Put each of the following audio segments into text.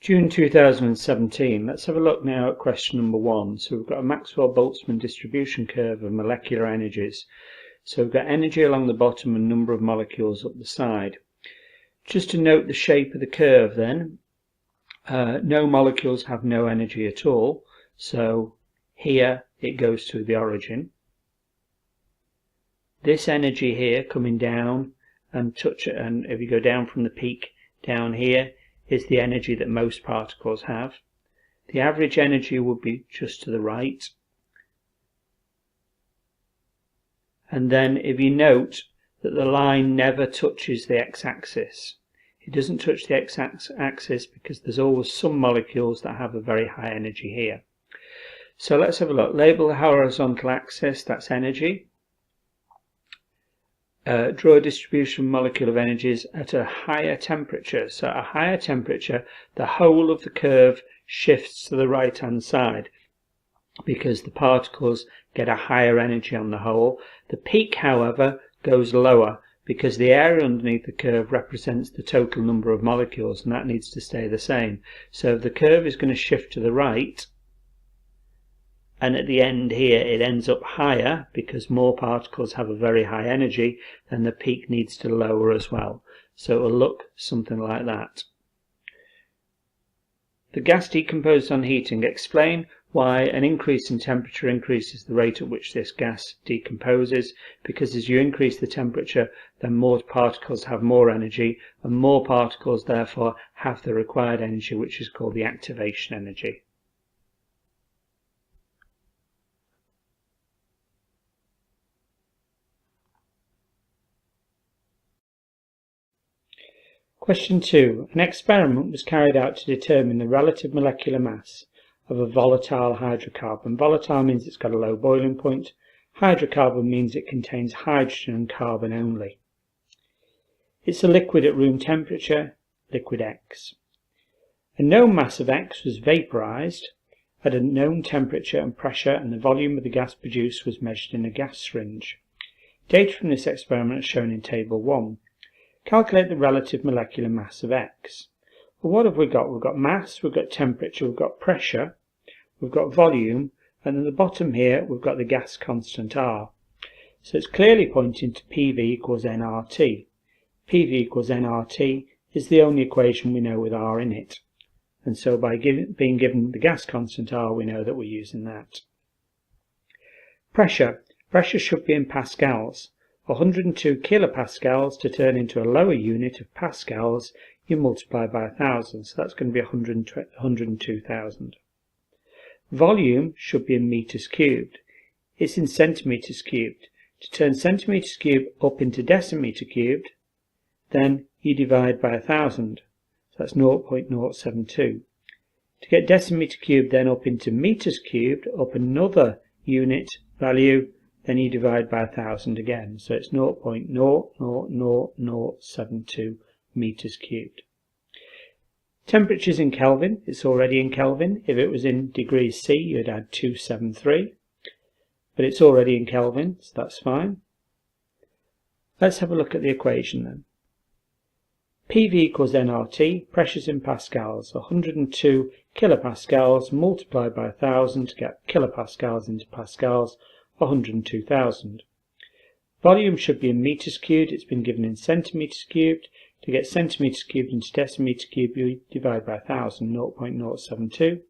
June 2017, let's have a look now at question number 1. So we've got a Maxwell Boltzmann distribution curve of molecular energies. So we've got energy along the bottom and number of molecules up the side. Just to note the shape of the curve then, no molecules have no energy at all. So here it goes to the origin. This energy here coming down and touch it, and if you go down from the peak down here, is the energy that most particles have. The average energy would be just to the right. And then if you note that the line never touches the x-axis. It doesn't touch the x-axis because there's always some molecules that have a very high energy here. So let's have a look. Label the horizontal axis, that's energy. Draw a distribution of molecular energies at a higher temperature. So at a higher temperature, the whole of the curve shifts to the right hand side because the particles get a higher energy on the whole. The peak, however, goes lower because the area underneath the curve represents the total number of molecules, and that needs to stay the same. So the curve is going to shift to the right, and at the end here it ends up higher because more particles have a very high energy, then the peak needs to lower as well. So it will look something like that. The gas decomposed on heating. Explain why an increase in temperature increases the rate at which this gas decomposes, because as you increase the temperature, then more particles have more energy, and more particles therefore have the required energy, which is called the activation energy. Question 2. An experiment was carried out to determine the relative molecular mass of a volatile hydrocarbon. Volatile means it's got a low boiling point. Hydrocarbon means it contains hydrogen and carbon only. It's a liquid at room temperature, liquid X. A known mass of X was vaporized at a known temperature and pressure, and the volume of the gas produced was measured in a gas syringe. Data from this experiment is shown in Table 1. Calculate the relative molecular mass of X. Well, what have we got? We've got mass, we've got temperature, we've got pressure, we've got volume, and at the bottom here we've got the gas constant R. So it's clearly pointing to PV equals nRT. PV equals nRT is the only equation we know with R in it. And so by being given the gas constant R, we know that we're using that. Pressure. Pressure should be in pascals. 102 kilopascals to turn into a lower unit of pascals, you multiply by 1,000, so that's going to be 102,000. Volume should be in meters cubed. It's in centimeters cubed. To turn centimeters cubed up into decimeter cubed, then you divide by 1,000, so that's 0.072. To get decimeter cubed then up into meters cubed, up another unit value, then you divide by 1,000 again, so it's 0.00072 meters cubed. Temperatures in Kelvin, it's already in Kelvin. If it was in degrees C, you'd add 273, but it's already in Kelvin, so that's fine. Let's have a look at the equation then. PV equals nRT, pressures in pascals, 102 kilopascals multiplied by 1,000 to get kilopascals into pascals, 102,000. Volume should be in meters cubed. It's been given in centimeters cubed. To get centimeters cubed into decimeters cubed, you divide by 1,000, 0.072.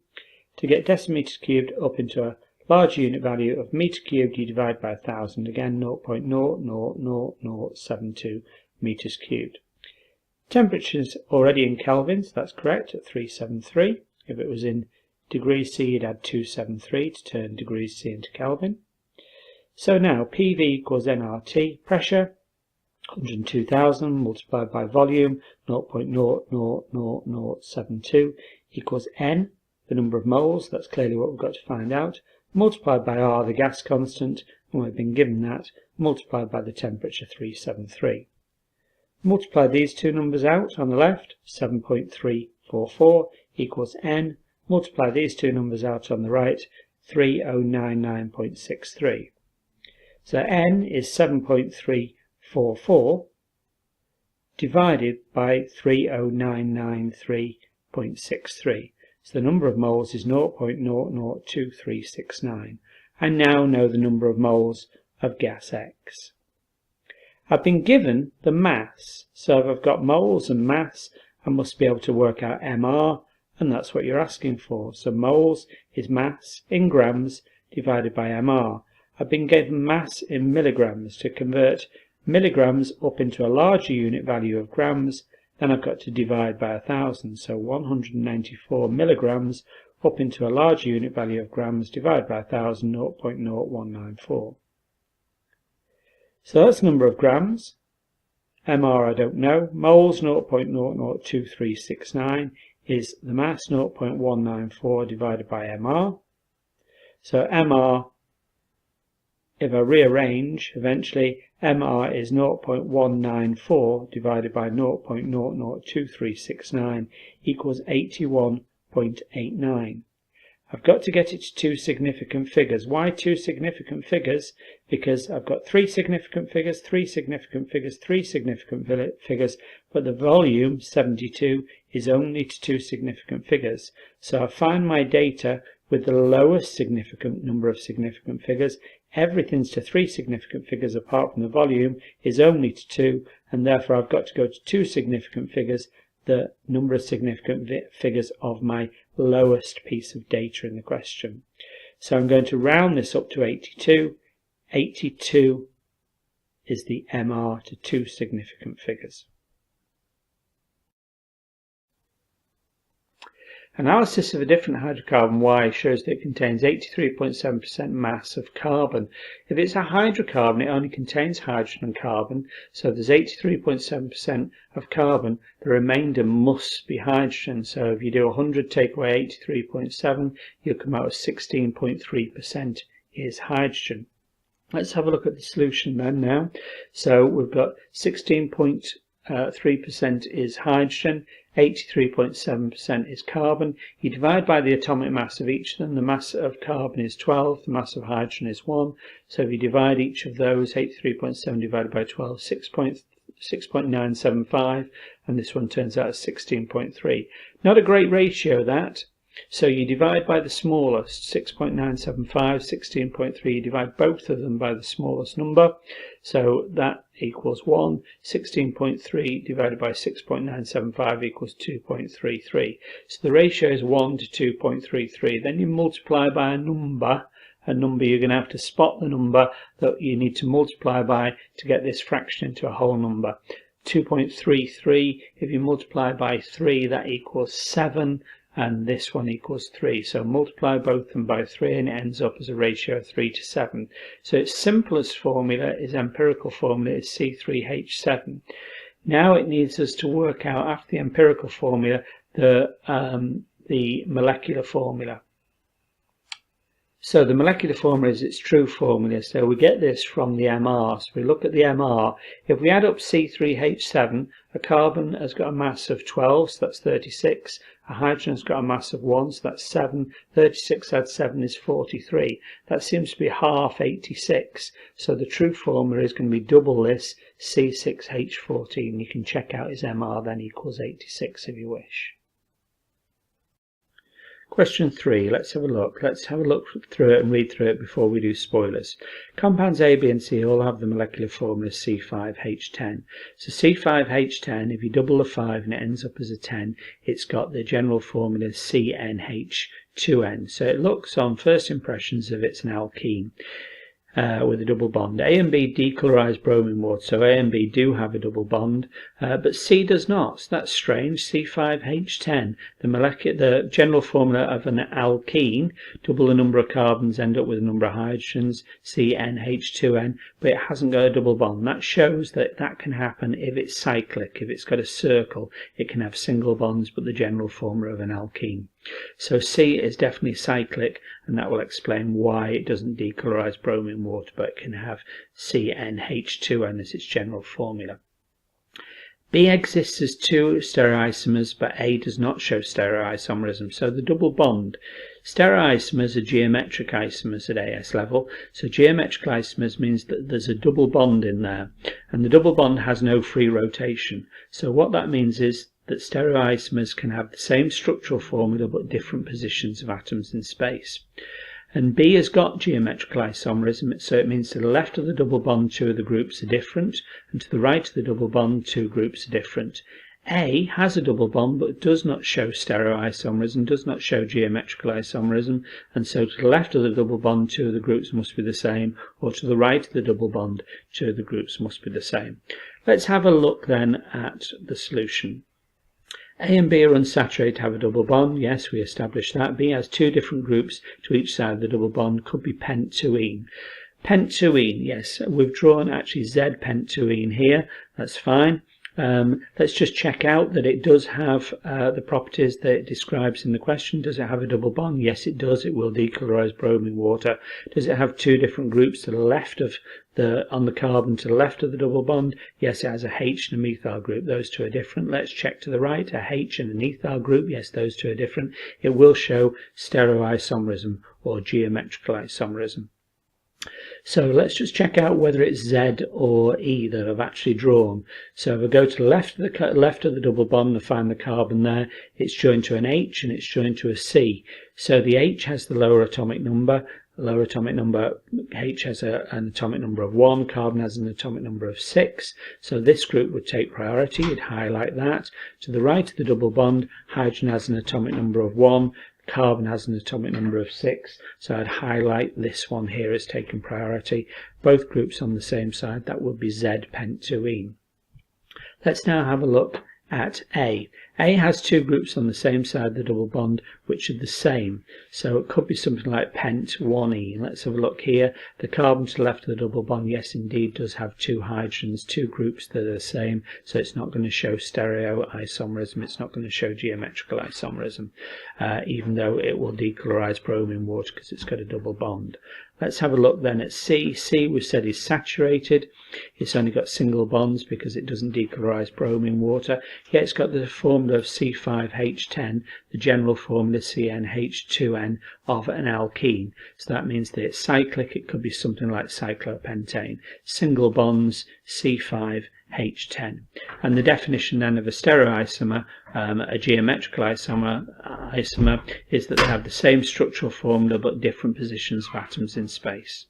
To get decimeters cubed up into a large unit value of meter cubed, you divide by 1,000, again 0.00072 meters cubed. Temperature's already in Kelvin, so that's correct at 373. If it was in degrees C, you'd add 273 to turn degrees C into Kelvin. So now PV equals nRT, pressure 102,000 multiplied by volume 0.00072 equals N, the number of moles, that's clearly what we've got to find out, multiplied by R, the gas constant, and we've been given that, multiplied by the temperature 373. Multiply these two numbers out on the left, 7.344 equals N, multiply these two numbers out on the right, 3099.63. So N is 7.344 divided by 30993 0.63. So the number of moles is 0.002369. I now know the number of moles of gas X. I've been given the mass, so if I've got moles and mass, I must be able to work out MR, and that's what you're asking for. So moles is mass in grams divided by MR. I've been given mass in milligrams. To convert milligrams up into a larger unit value of grams, then I've got to divide by 1,000. So 194 milligrams up into a larger unit value of grams, divide by 1,000, 0.0194. So that's the number of grams. MR I don't know. Moles 0.002369 is the mass 0.194 divided by MR. So MR, if I rearrange, eventually MR is 0.194 divided by 0.002369 equals 81.89. I've got to get it to two significant figures. Why two significant figures? Because I've got three significant figures, three significant figures, three significant figures, but the volume, 72, is only to two significant figures. So I find my data with the lowest significant number of significant figures. Everything's to three significant figures apart from the volume is only to two, and therefore I've got to go to two significant figures, the number of significant figures of my lowest piece of data in the question. So I'm going to round this up to 82. 82 is the MR to two significant figures. Analysis of a different hydrocarbon Y shows that it contains 83.7% mass of carbon. If it's a hydrocarbon, it only contains hydrogen and carbon, so there's 83.7% of carbon. The remainder must be hydrogen. So if you do 100 take away 83.7, you'll come out with 16.3% is hydrogen. Let's have a look at the solution then now. So we've got 16.3% is hydrogen, 83.7% is carbon. You divide by the atomic mass of each of them. The mass of carbon is 12, the mass of hydrogen is 1. So if you divide each of those, 83.7 divided by 12, 6.975, and this one turns out as 16.3. Not a great ratio, that. So you divide by the smallest, 6.975, 16.3, you divide both of them by the smallest number, so that equals 1. 16.3 divided by 6.975 equals 2.33. So the ratio is 1 to 2.33. Then you multiply by a number you're going to have to spot the number that you need to multiply by to get this fraction into a whole number. 2.33, if you multiply by 3, that equals 7. And this one equals 3. So multiply both of them by 3 and it ends up as a ratio of 3 to 7. So its simplest formula, its empirical formula, is C3H7. Now it needs us to work out, after the empirical formula, the molecular formula. So the molecular formula is its true formula. So we get this from the MR. So we look at the MR. If we add up C3H7, a carbon has got a mass of 12, so that's 36. A hydrogen has got a mass of 1, so that's 7. 36 add 7 is 43. That seems to be half 86. So the true formula is going to be double this, C6H14. You can check out his MR then equals 86 if you wish. Question 3, let's have a look. Let's have a look through it and read through it before we do spoilers. Compounds A, B and C all have the molecular formula C5H10. So C5H10, if you double the 5 and it ends up as a 10, it's got the general formula CnH2n. So it looks on first impressions of it's an alkene. With a double bond. A and B decolorise bromine water, so A and B do have a double bond, but C does not. So that's strange. C5H10, the general formula of an alkene, double the number of carbons, end up with a number of hydrogens, CnH2n, but it hasn't got a double bond. That shows that that can happen if it's cyclic. If it's got a circle, it can have single bonds, but the general formula of an alkene. So C is definitely cyclic, and that will explain why it doesn't decolorise bromine water, but it can have CnH2n as its general formula. B exists as two stereoisomers, but A does not show stereoisomerism. So the double bond. Stereoisomers are geometric isomers at AS level. So geometric isomers means that there's a double bond in there, and the double bond has no free rotation. So what that means is that stereoisomers can have the same structural formula but different positions of atoms in space. And B has got geometrical isomerism, so it means to the left of the double bond 2 of the groups are different, and to the right of the double bond 2 groups are different. A has a double bond but does not show stereoisomerism, does not show geometrical isomerism, and so to the left of the double bond 2 of the groups must be the same, or to the right of the double bond 2 of the groups must be the same. Let's have a look then at the solution. A and B are unsaturated, have a double bond. Yes, we established that. B has 2 different groups to each side of the double bond, could be pentuene. Pentuene, yes, we've drawn actually Z pentuene here, that's fine. Let's just check out that it does have the properties that it describes in the question. Does it have a double bond? Yes, it does. It will decolorise bromine water. Does it have 2 different groups to the left of on the carbon to the left of the double bond? Yes, it has a H and a methyl group. Those 2 are different. Let's check to the right. A H and an ethyl group. Yes, those 2 are different. It will show stereoisomerism or geometrical isomerism. So let's just check out whether it's Z or E that I've actually drawn. So if I go to the left of the double bond and find the carbon there, it's joined to an H and it's joined to a C. So the H has the lower atomic number. H has an atomic number of 1, carbon has an atomic number of 6. So this group would take priority, you'd highlight that. To the right of the double bond, hydrogen has an atomic number of 1. Carbon has an atomic number of 6, so I'd highlight this one here as taking priority. Both groups on the same side, that would be Z pentuene. Let's now have a look at A. A has 2 groups on the same side of the double bond which are the same, so it could be something like pent 1E. Let's have a look here. The carbon to the left of the double bond, yes indeed, does have 2 hydrogens, 2 groups that are the same, so it's not going to show stereoisomerism, it's not going to show geometrical isomerism, even though it will decolorise bromine water because it's got a double bond. Let's have a look then at C. C we said is saturated. It's only got single bonds because it doesn't decolorise bromine water. Yet it's got the formula of C5H10, the general formula CnH2n of an alkene. So that means that it's cyclic. It could be something like cyclopentane. Single bonds, C5H10. And the definition then of a stereoisomer, a geometrical isomer, is that they have the same structural formula but different positions of atoms in space.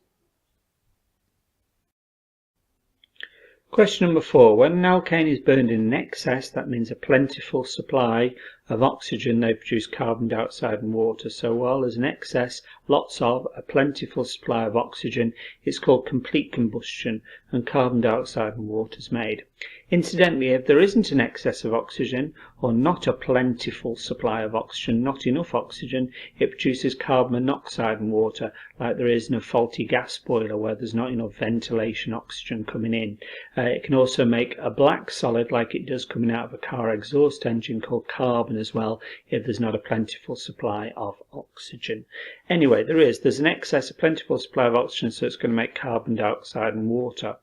Question number 4. When an alkane is burned in excess, that means a plentiful supply of oxygen, they produce carbon dioxide and water. So while there's an excess, lots of, a plentiful supply of oxygen, it's called complete combustion, and carbon dioxide and water is made. Incidentally, if there isn't an excess of oxygen, or not a plentiful supply of oxygen, not enough oxygen, it produces carbon monoxide and water, like there is in a faulty gas boiler where there's not enough ventilation oxygen coming in. It can also make a black solid like it does coming out of a car exhaust engine called carbon as well, if there's not a plentiful supply of oxygen. Anyway, there's an excess, a plentiful supply of oxygen, so it's going to make carbon dioxide and water.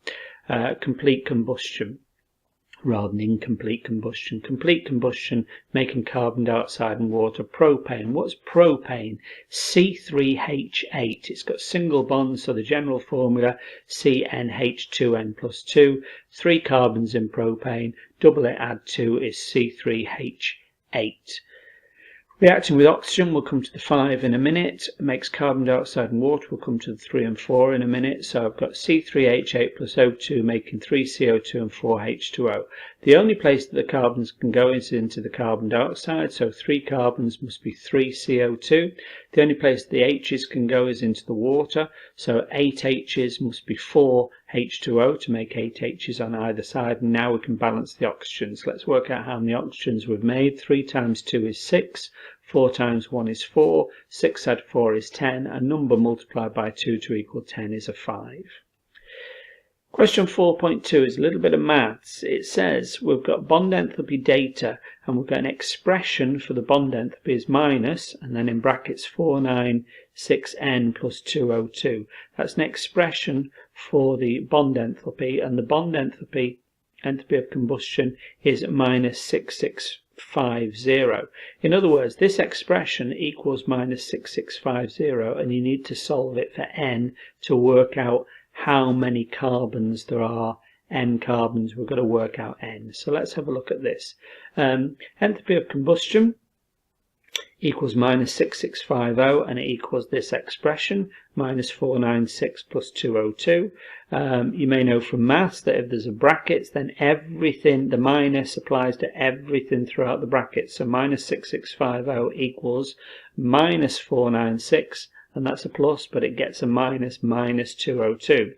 Complete combustion rather than incomplete combustion. Complete combustion making carbon dioxide and water. Propane. What's propane? C3H8. It's got single bonds, so the general formula CnH2n plus 2. 3 carbons in propane. Double it, add 2 is C3H8. Reacting with oxygen, we'll come to the 5 in a minute. It makes carbon dioxide and water, we'll come to the 3 and 4 in a minute. So I've got C3H8 plus O2 making 3 CO2 and 4 H2O. The only place that the carbons can go is into the carbon dioxide, so 3 carbons must be 3 CO2. The only place the H's can go is into the water, so 8 H's must be 4 H2O to make 8 H's on either side, and now we can balance the oxygens. Let's work out how many oxygens we've made. 3 times 2 is 6, 4 times 1 is 4, 6 add 4 is 10, a number multiplied by 2 to equal 10 is a 5. Question 4.2 is a little bit of maths. It says we've got bond enthalpy data and we've got an expression for the bond enthalpy is minus, and then in brackets 496N plus 2O2. That's an expression for the bond enthalpy, and the bond enthalpy of combustion is minus 6650. In other words, this expression equals minus 6650, and you need to solve it for N to work out how many carbons there are n carbons, we've got to work out n. So let's have a look at this. Enthalpy of combustion equals minus 6650, and it equals this expression, minus 496 plus 202. You may know from maths that if there's a bracket, then everything, the minus applies to everything throughout the bracket. So minus 6650 equals minus 496, and that's a plus, but it gets a minus, minus 202.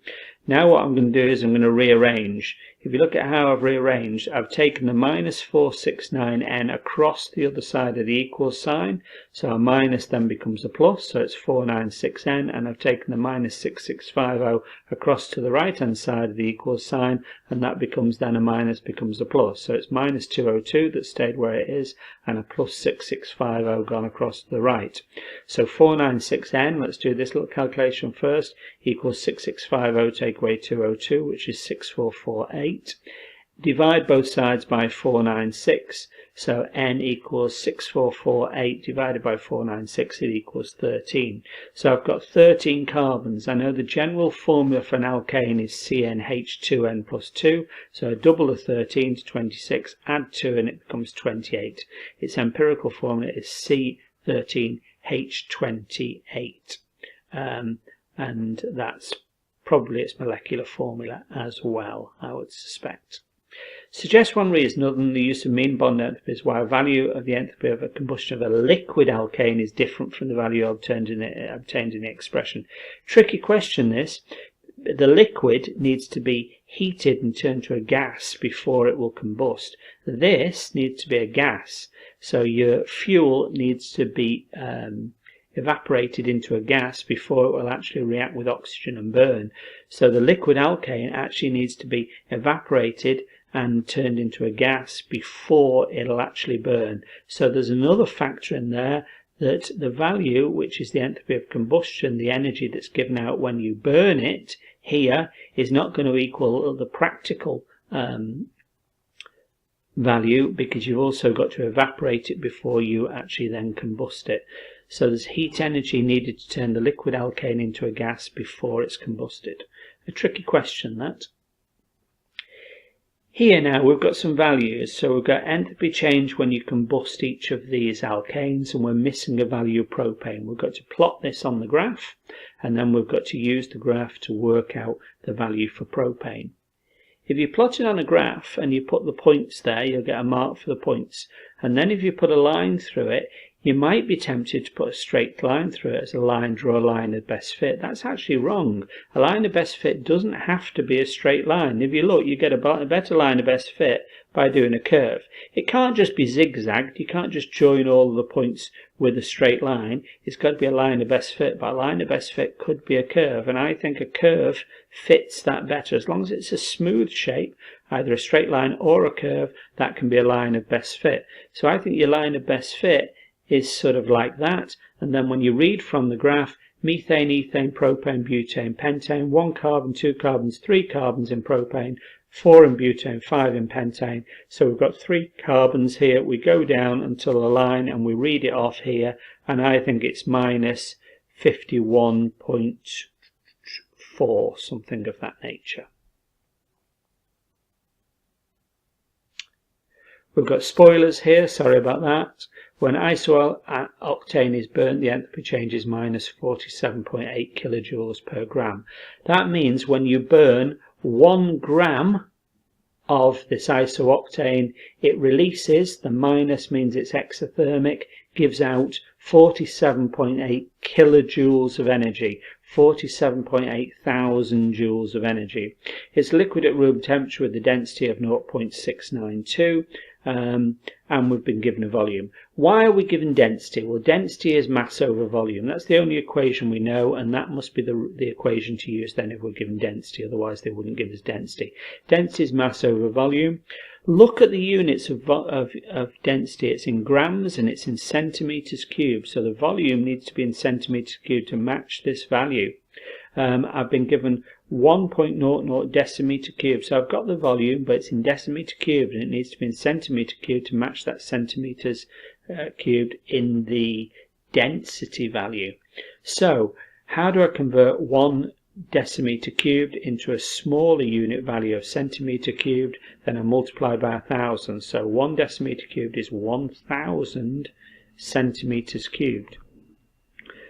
Now what I'm going to do is I'm going to rearrange. If you look at how I've rearranged, I've taken the minus 469n across the other side of the equals sign, so a minus then becomes a plus, so it's 496n, and I've taken the minus 6650 across to the right hand side of the equals sign, and that becomes then a minus becomes a plus, so it's minus 202 that stayed where it is, and a plus 6650 gone across to the right. So 496n, let's do this little calculation first, equals 6650 take away 202, which is 6448. Divide both sides by 496, so n equals 6448 divided by 496, it equals 13. So I've got 13 carbons. I know the general formula for an alkane is CnH2n plus 2, so I double the 13 to 26, add 2 and it becomes 28. Its empirical formula is C13H28, and that's probably its molecular formula as well, I would suspect. Suggest one reason other than the use of mean bond enthalpies why a value of the enthalpy of a combustion of a liquid alkane is different from the value obtained in the expression. Tricky question this. The liquid needs to be heated and turned to a gas before it will combust. This needs to be a gas, so your fuel needs to be evaporated into a gas before it will actually react with oxygen and burn. So the liquid alkane actually needs to be evaporated and turned into a gas before it'll actually burn. So there's another factor in there, that the value, which is the enthalpy of combustion, the energy that's given out when you burn it here, is not going to equal the practical value, because you've also got to evaporate it before you actually then combust it. So there's heat energy needed to turn the liquid alkane into a gas before it's combusted. A tricky question, that. Here now we've got some values, so we've got enthalpy change when you combust each of these alkanes, and we're missing a value of propane. We've got to plot this on the graph, and then we've got to use the graph to work out the value for propane. If you plot it on a graph and you put the points there, you'll get a mark for the points, and then if you put a line through it, you might be tempted to put a straight line through it as a line, draw a line of best fit. That's actually wrong. A line of best fit doesn't have to be a straight line. If you look, you get a better line of best fit by doing a curve. It can't just be zigzagged. You can't just join all of the points with a straight line. It's got to be a line of best fit, but a line of best fit could be a curve, and I think a curve fits that better. As long as it's a smooth shape, either a straight line or a curve, that can be a line of best fit. So I think your line of best fit is sort of like that, and then when you read from the graph, methane, ethane, propane, butane, pentane, 1 carbon, 2 carbons, 3 carbons in propane, 4 in butane, 5 in pentane. So we've got 3 carbons here. We go down until the line and we read it off here, and I think it's minus 51.4, something of that nature. We've got spoilers here, sorry about that. When isooctane is burnt, the enthalpy change is minus 47.8 kilojoules per gram. That means when you burn 1 gram of this isooctane, it releases, the minus means it's exothermic, gives out 47.8 kilojoules of energy, 47.8 thousand joules of energy. It's liquid at room temperature with a density of 0.692. And we've been given a volume. Why are we given density? Well, density is mass over volume. That's the only equation we know, and that must be the equation to use then if we're given density. Otherwise they wouldn't give us density. Density is mass over volume. Look at the units of density. It's in grams and it's in centimeters cubed. So the volume needs to be in centimeters cubed to match this value. I've been given 1.00 decimeter cubed, so I've got the volume, but it's in decimeter cubed, and it needs to be in centimeter cubed to match that centimeters cubed in the density value. So how do I convert 1 decimeter cubed into a smaller unit value of centimeter cubed, then I multiply by 1,000. So 1 decimeter cubed is 1,000 centimeters cubed.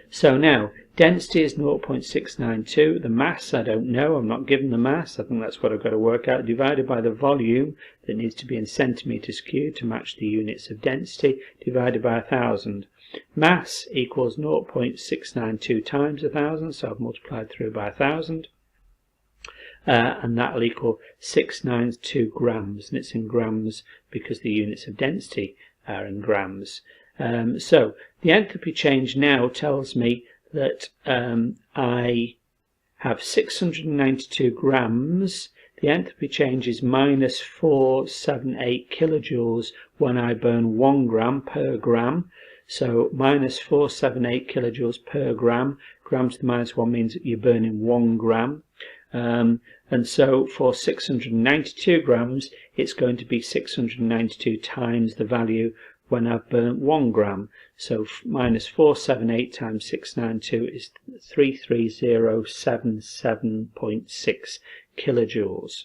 So now density is 0.692. The mass I don't know, I'm not given the mass, I think that's what I've got to work out, divided by the volume that needs to be in centimeters cubed to match the units of density, divided by 1,000. Mass equals 0.692 times 1,000, so I've multiplied through by 1,000, and that will equal 692 grams, and it's in grams because the units of density are in grams. So the enthalpy change now tells me that I have 692 grams. The enthalpy change is minus 478 kilojoules when I burn 1 gram per gram. So minus 478 kilojoules per gram. Gram to the minus 1 means that you're burning 1 gram. And so for 692 grams, it's going to be 692 times the value when I've burnt 1 gram. So minus 478 times 692 is 33077.6 kilojoules.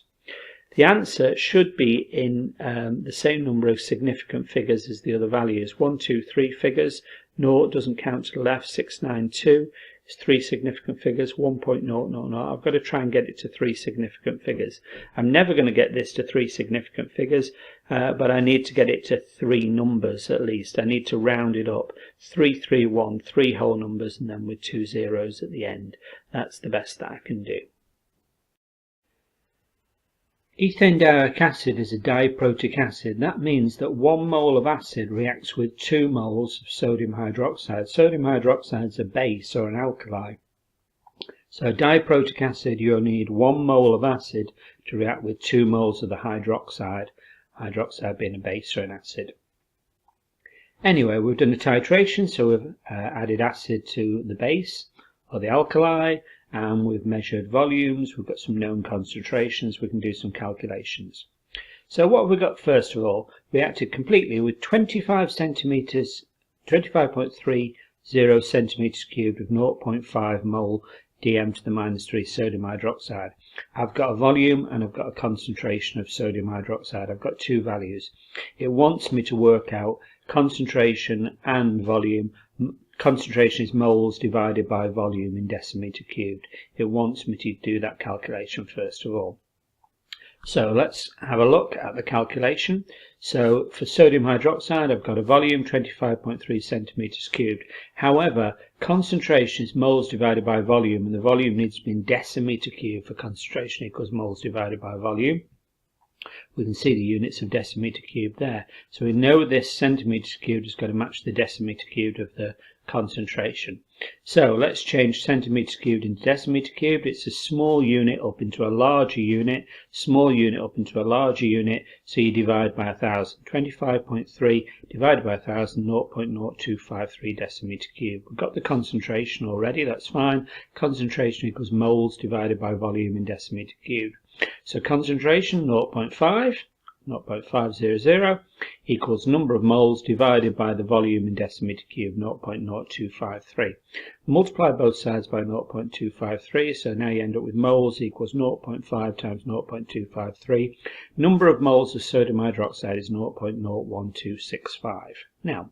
The answer should be in the same number of significant figures as the other values. 1, 2, 3 figures. 0 doesn't count to the left. 692 is 3 significant figures. 1.000. I've got to try and get it to 3 significant figures. I'm never going to get this to 3 significant figures, but I need to get it to 3 numbers at least. I need to round it up. 331, 3 whole numbers, and then with 2 zeros at the end. That's the best that I can do. Ethane dioic acid is a diprotic acid. That means that 1 mole of acid reacts with 2 moles of sodium hydroxide. Sodium hydroxide is a base or an alkali. So diprotic acid, you only need 1 mole of acid to react with 2 moles of the hydroxide. Hydroxide being a base or an acid. Anyway, we've done a titration, so we've added acid to the base or the alkali, and we've measured volumes, we've got some known concentrations, we can do some calculations. So what have we got first of all? We acted completely with 25.30 centimeters cubed with 0.5 mole dm to the minus 3 sodium hydroxide. I've got a volume and I've got a concentration of sodium hydroxide. I've got 2 values. It wants me to work out concentration and volume. Concentration is moles divided by volume in decimeter cubed. It wants me to do that calculation first of all. So let's have a look at the calculation. So for sodium hydroxide, I've got a volume 25.3 centimeters cubed. However, concentration is moles divided by volume, and the volume needs to be in decimeter cubed for concentration equals moles divided by volume. We can see the units of decimeter cubed there. So we know this centimeters cubed is going to match the decimeter cubed of the concentration. So let's change centimeters cubed into decimeter cubed. It's a small unit up into a larger unit, small unit up into a larger unit, so you divide by 1,000. 25.3 divided by 1,000, 0.0253 decimeter cubed. We've got the concentration already, that's fine. Concentration equals moles divided by volume in decimeter cubed. So concentration 0.500 equals number of moles divided by the volume in decimeter cubed, 0.0253. Multiply both sides by 0.253, so now you end up with moles equals 0.5 times 0.253. Number of moles of sodium hydroxide is 0.01265. Now,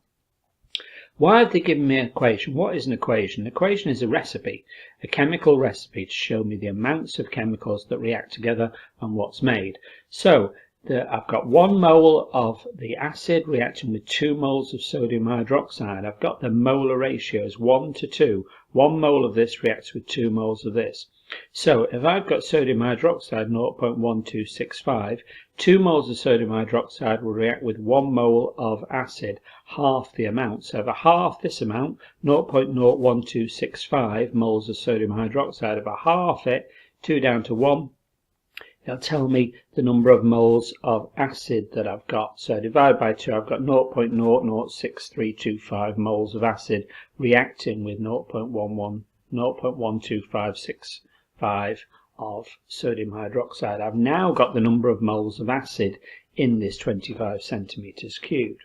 why have they given me an equation? What is an equation? An equation is a recipe, a chemical recipe to show me the amounts of chemicals that react together and what's made. So I've got 1 mole of the acid reacting with 2 moles of sodium hydroxide. I've got the molar ratios 1 to 2. 1 mole of this reacts with 2 moles of this. So if I've got sodium hydroxide 0.1265, 2 moles of sodium hydroxide will react with 1 mole of acid, half the amount. So if I half this amount, 0.01265 moles of sodium hydroxide, if I half it, 2 down to 1, it'll tell me the number of moles of acid that I've got. So divide by 2, I've got 0.006325 moles of acid reacting with 0.12565 of sodium hydroxide. I've now got the number of moles of acid in this 25 centimeters cubed.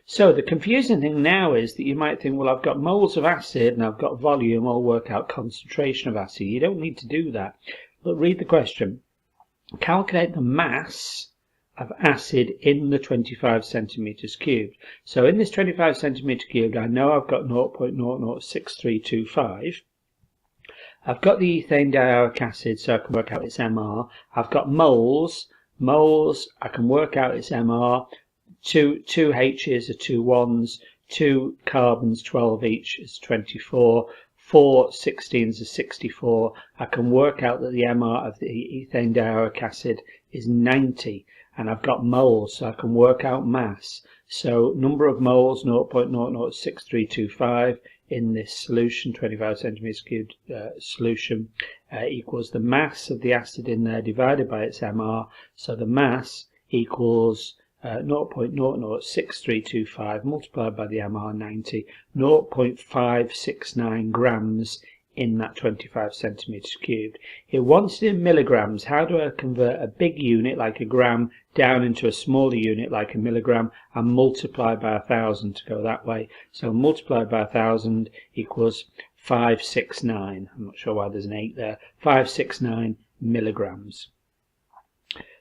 So the confusing thing now is that you might think, well, I've got moles of acid and I've got volume, I'll work out concentration of acid. You don't need to do that. But read the question. Calculate the mass of acid in the 25 centimeters cubed. So in this 25 centimeter cubed, I know I've got 0.006325. I've got the ethane dioic acid, so I can work out its MR. I've got moles. Moles, I can work out its MR. Two H's are 2 1s, 2 carbons, 12 each is 24, 4 16s are 64. I can work out that the MR of the ethane dioic acid is 90, and I've got moles, so I can work out mass. So number of moles, 0.006325 in this solution, 25 centimeters cubed solution, equals the mass of the acid in there divided by its MR. So the mass equals 0.006325 multiplied by the MR 90, 0.569 grams in that 25 centimeters cubed. It wants it in milligrams. How do I convert a big unit like a gram down into a smaller unit like a milligram and multiply by 1,000 to go that way? So multiplied by 1,000 equals 569. I'm not sure why there's an 8 there. 569 milligrams.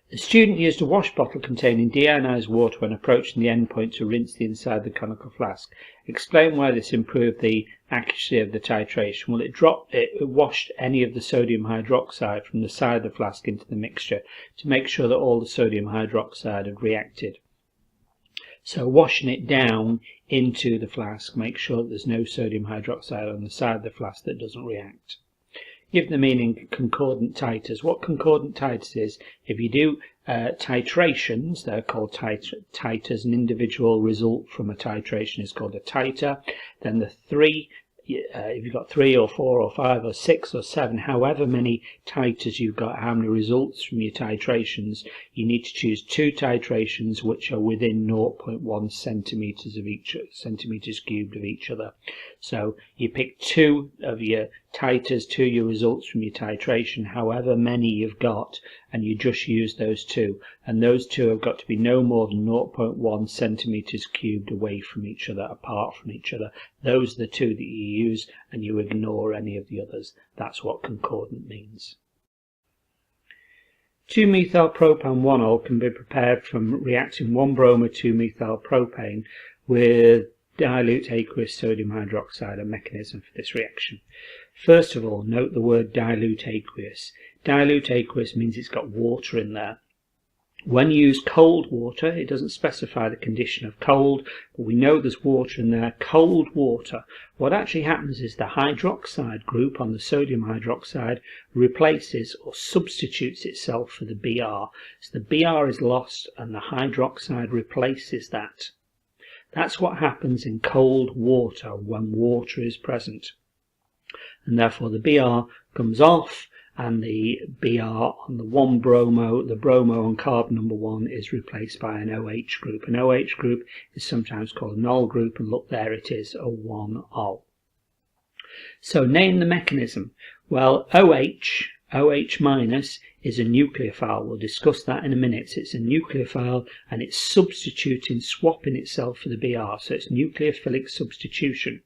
The student used a wash bottle containing deionized water when approaching the end point to rinse the inside of the conical flask. Explain why this improved the accuracy of the titration. Well, it washed any of the sodium hydroxide from the side of the flask into the mixture to make sure that all the sodium hydroxide had reacted. So washing it down into the flask, make sure that there's no sodium hydroxide on the side of the flask that doesn't react. Give the meaning concordant titers. What concordant titers is, if you do titrations, they're called titers. An individual result from a titration is called a titer. Then the three, if you've got 3 or 4 or 5 or 6 or 7, however many titers you've got, how many results from your titrations, you need to choose 2 titrations which are within 0.1 centimeters cubed of each other. So you pick 2 of your titers, 2 of your results from your titration, however many you've got, and you just use those 2. And those 2 have got to be no more than 0.1 centimeters cubed away from each other, apart from each other. Those are the 2 that you use, and you ignore any of the others. That's what concordant means. 2-methyl-propan-1-ol can be prepared from reacting 1-bromo-2-methyl-propane with dilute aqueous sodium hydroxide. A mechanism for this reaction. First of all, note the word dilute aqueous. Dilute aqueous means it's got water in there. When you use cold water, it doesn't specify the condition of cold, but we know there's water in there. Cold water, what actually happens is the hydroxide group on the sodium hydroxide replaces or substitutes itself for the Br. So the Br is lost and the hydroxide replaces that. That's what happens in cold water when water is present. And therefore the Br comes off, and the Br on the 1-bromo, the bromo on carbon number 1 is replaced by an OH group. An OH group is sometimes called an ol group, and look, there it is, a 1-ol. So name the mechanism. Well, OH minus is a nucleophile. We'll discuss that in a minute. It's a nucleophile and it's substituting, swapping itself for the Br. So it's nucleophilic substitution.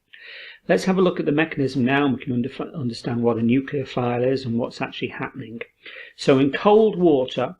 Let's have a look at the mechanism now, and we can understand what a nucleophile is and what's actually happening. So in cold water,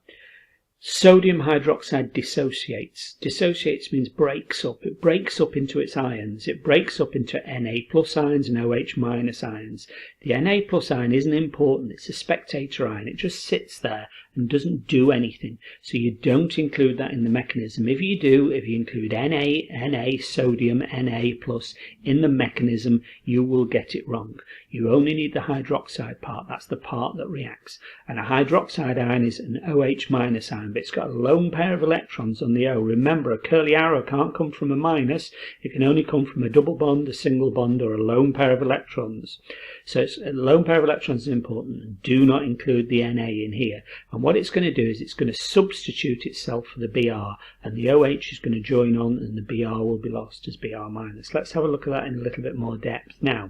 sodium hydroxide dissociates. Dissociates means breaks up. It breaks up into its ions. It breaks up into Na plus ions and OH minus ions. The Na plus ion isn't important. It's a spectator ion. It just sits there and doesn't do anything. So you don't include that in the mechanism. If you do, if you include Na, sodium, Na plus in the mechanism, you will get it wrong. You only need the hydroxide part. That's the part that reacts. And a hydroxide ion is an OH minus ion, but it's got a lone pair of electrons on the O. Remember, a curly arrow can't come from a minus. It can only come from a double bond, a single bond, or a lone pair of electrons. So a lone pair of electrons is important. Do not include the Na in here. And what it's going to do is it's going to substitute itself for the Br, and the OH is going to join on, and the Br will be lost as Br minus. Let's have a look at that in a little bit more depth. Now,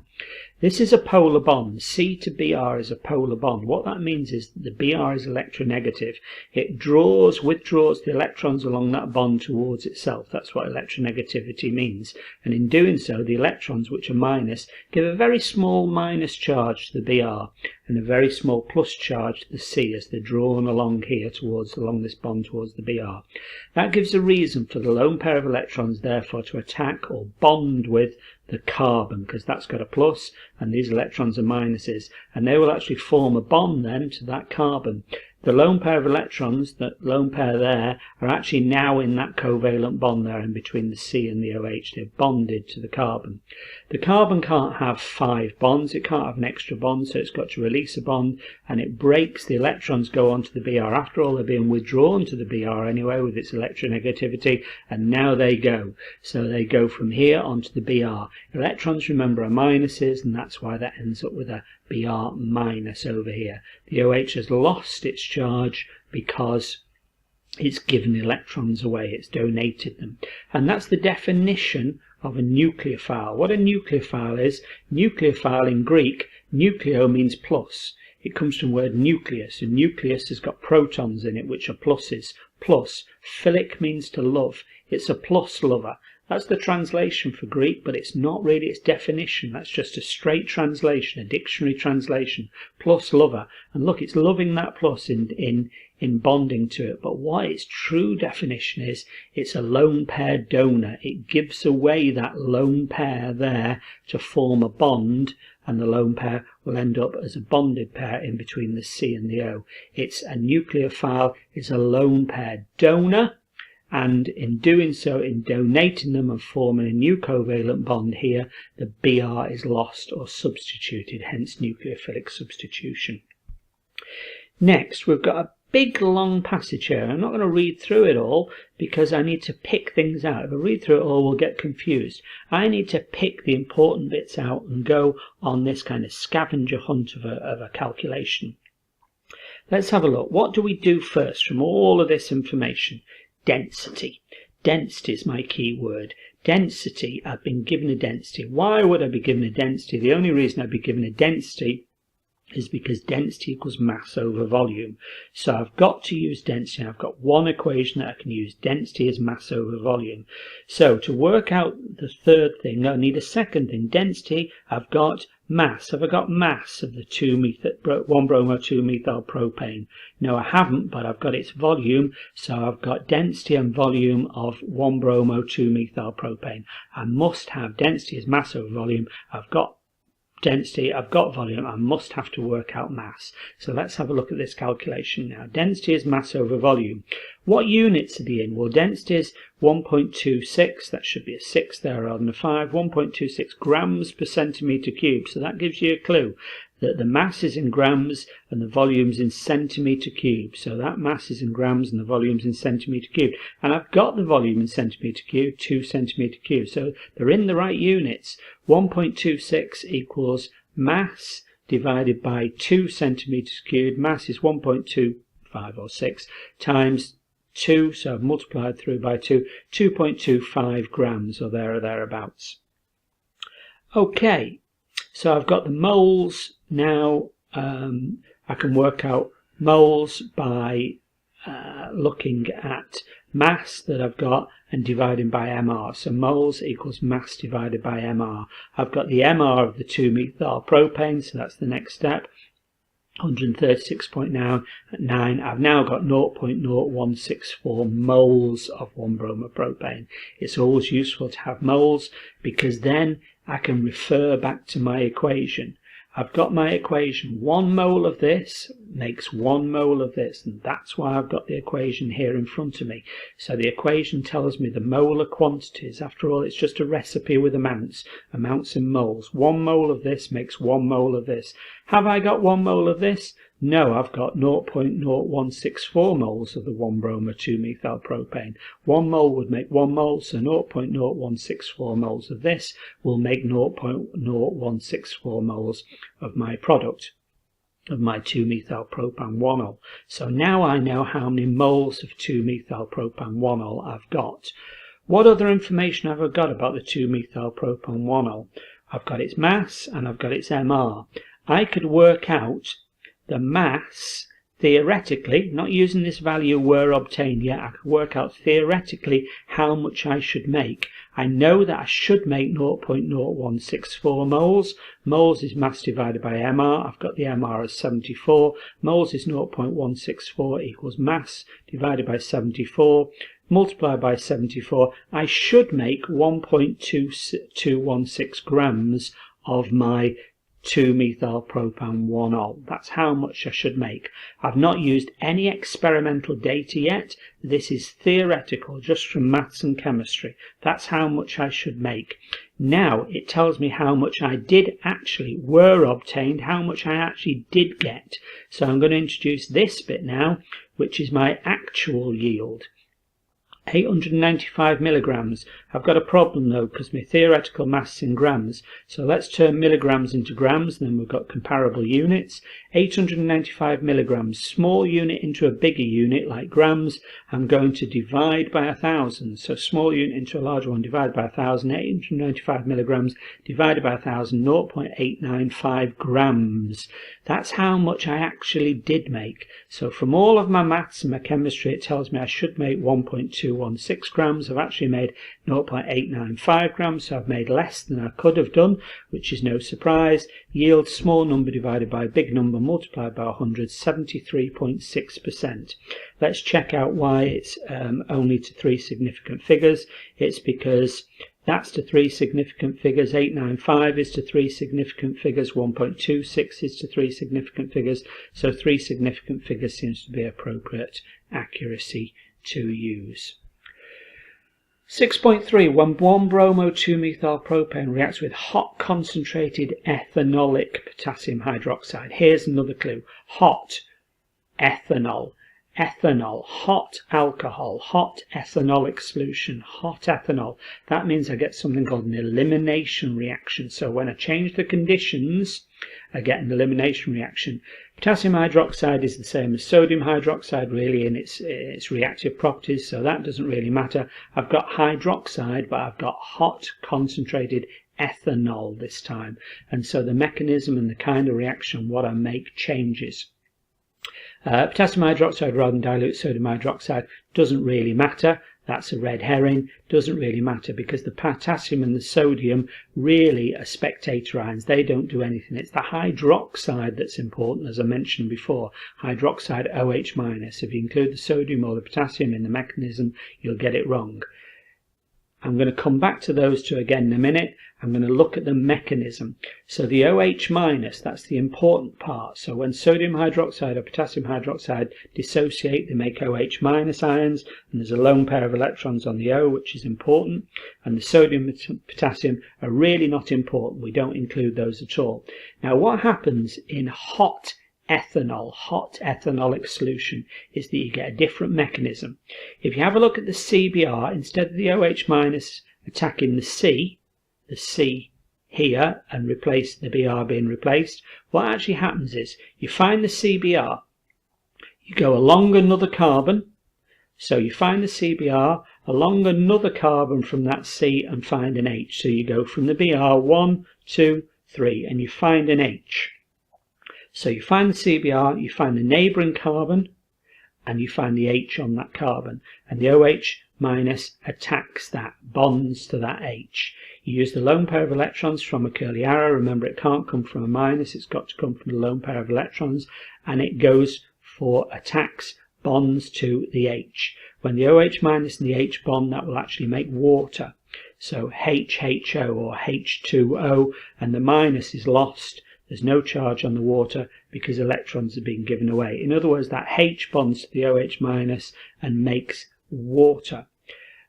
this is a polar bond. C to Br is a polar bond. What that means is that the Br is electronegative. It draws withdraws the electrons along that bond towards itself. That's what electronegativity means. And in doing so, the electrons, which are minus, give a very small minus charge to the Br and a very small plus charge to the C as they're drawn along here along this bond towards the Br. That gives a reason for the lone pair of electrons therefore to attack or bond with the carbon, because that's got a plus and these electrons are minuses, and they will actually form a bond then to that carbon. The lone pair of electrons, that lone pair there, are actually now in that covalent bond there in between the C and the OH. They're bonded to the carbon. The carbon can't have 5 bonds, it can't have an extra bond, so it's got to release a bond, and it breaks. The electrons go onto the Br. After all, they're being withdrawn to the Br anyway with its electronegativity, and now they go. So they go from here onto the Br. Electrons, remember, are minuses, and that's why that ends up with a Br minus over here. The OH has lost its charge because it's given electrons away, it's donated them. And that's the definition of a nucleophile. What a nucleophile is, nucleophile in Greek, nucleo means plus. It comes from the word nucleus, and nucleus has got protons in it, which are pluses. Plus, philic means to love. It's a plus lover. That's the translation for Greek, but it's not really its definition. That's just a straight translation, a dictionary translation. Plus lover. And look, it's loving that plus in bonding to it. But what its true definition is, it's a lone pair donor. It gives away that lone pair there to form a bond, and the lone pair will end up as a bonded pair in between the C and the O. It's a nucleophile, is a lone pair donor. And in doing so, in donating them and forming a new covalent bond here, the Br is lost or substituted, hence nucleophilic substitution. Next, we've got a big long passage here. I'm not going to read through it all because I need to pick things out. If I read through it all, we'll get confused. I need to pick the important bits out and go on this kind of scavenger hunt of a calculation. Let's have a look. What do we do first from all of this information? Density. Density is my key word. Density, I've been given a density. Why would I be given a density? The only reason I'd be given a density is because density equals mass over volume. So I've got to use density. I've got one equation that I can use. Density is mass over volume. So to work out the third thing, I need a second thing. Density, I've got mass. Have I got mass of the 1-bromo-2-methyl propane? No, I haven't, but I've got its volume. So I've got density and volume of 1-bromo-2-methyl propane. I must have density as mass over volume. I've got density, I've got volume, I must have to work out mass. So let's have a look at this calculation now. Density is mass over volume. What units are they in? Well, density is 1.26, that should be a 6 there rather than a 5, 1.26 grams per centimetre cubed. So that gives you a clue that the mass is in grams and the volume's in centimetre cubed. So that mass is in grams and the volume's in centimetre cubed. And I've got the volume in centimetre cubed, 2 centimetre cubed. So they're in the right units. 1.26 equals mass divided by 2 centimetres cubed. Mass is 1.25 or 6 times 2, so I've multiplied through by 2, 2.25 grams or there or thereabouts. Okay, so I've got the moles now. I can work out moles by looking at mass that I've got and dividing by mR. So moles equals mass divided by mR. I've got the mR of the 2-methyl propane, so that's the next step. 136.9. I've now got 0.0164 moles of 1-bromopropane. It's always useful to have moles because then I can refer back to my equation. I've got my equation. 1 mole of this makes 1 mole of this, and that's why I've got the equation here in front of me. So the equation tells me the molar quantities. After all, it's just a recipe with amounts in moles. 1 mole of this makes 1 mole of this. Have I got 1 mole of this? No, I've got 0.0164 moles of the 1-bromo-2-methyl propane. 1 mole would make 1 mole, so 0.0164 moles of this will make 0.0164 moles of my product, of my 2-methyl propan 1-ol. So now I know how many moles of 2-methyl propan 1-ol I've got. What other information have I got about the 2-methyl propan 1-ol? I've got its mass and I've got its MR. I could work out the mass theoretically, not using this value were obtained yet, I could work out theoretically how much I should make. I know that I should make 0.0164 moles. Moles is mass divided by MR. I've got the MR as 74. Moles is 0.164 equals mass divided by 74. Multiplied by 74. I should make 1.216 grams of my 2-methyl-propan 1-ol. That's how much I should make. I've not used any experimental data yet. This is theoretical, just from maths and chemistry. That's how much I should make. Now it tells me how much I did actually were obtained, how much I actually did get. So I'm going to introduce this bit now, which is my actual yield. 895 milligrams. I've got a problem though, because my theoretical mass is in grams. So let's turn milligrams into grams, and then we've got comparable units. 895 milligrams, small unit into a bigger unit like grams. I'm going to divide by 1,000. So small unit into a larger one divided by 1,000. 895 milligrams divided by 1,000, 0.895 grams. That's how much I actually did make. So from all of my maths and my chemistry, it tells me I should make 1.216 grams. I've actually made 0.895 grams, so I've made less than I could have done, which is no surprise. Yield, small number divided by a big number multiplied by 100, 73.6%. Let's check out why it's only to 3 significant figures. It's because that's to 3 significant figures, 895 is to 3 significant figures, 1.26 is to 3 significant figures, so 3 significant figures seems to be appropriate accuracy to use. 6.3. When 1-bromo-2-methylpropane reacts with hot concentrated ethanolic potassium hydroxide. Here's another clue. Hot ethanol. Ethanol, hot alcohol, hot ethanolic solution, hot ethanol. That means I get something called an elimination reaction. So when I change the conditions, I get an elimination reaction. Potassium hydroxide is the same as sodium hydroxide really in its reactive properties, so that doesn't really matter. I've got hydroxide, but I've got hot concentrated ethanol this time. And so the mechanism and the kind of reaction, what I make, changes. Potassium hydroxide rather than dilute sodium hydroxide doesn't really matter. That's a red herring. Doesn't really matter because the potassium and the sodium really are spectator ions. They don't do anything. It's the hydroxide that's important, as I mentioned before. Hydroxide OH minus. If you include the sodium or the potassium in the mechanism, you'll get it wrong. I'm going to come back to those two again in a minute. I'm going to look at the mechanism. So the OH minus, that's the important part. So when sodium hydroxide or potassium hydroxide dissociate, they make OH minus ions, and there's a lone pair of electrons on the O, which is important. And the sodium and potassium are really not important. We don't include those at all. Now what happens in hot ethanol, hot ethanolic solution, is that you get a different mechanism. If you have a look at the CBr, instead of the OH minus attacking the C here and replace the Br being replaced, what actually happens is you find the CBr, you go along another carbon, so you find the CBr along another carbon from that C and find an H. So you go from the Br 1, 2, 3 and you find an H. So you find the CBr, you find the neighbouring carbon, and you find the H on that carbon. And the OH minus attacks that, bonds to that H. You use the lone pair of electrons from a curly arrow. Remember, it can't come from a minus, it's got to come from the lone pair of electrons. And it goes for attacks, bonds to the H. When the OH minus and the H bond, that will actually make water. So HHO or H2O, and the minus is lost. There's no charge on the water because electrons are being given away. In other words, that H bonds to the OH minus and makes water.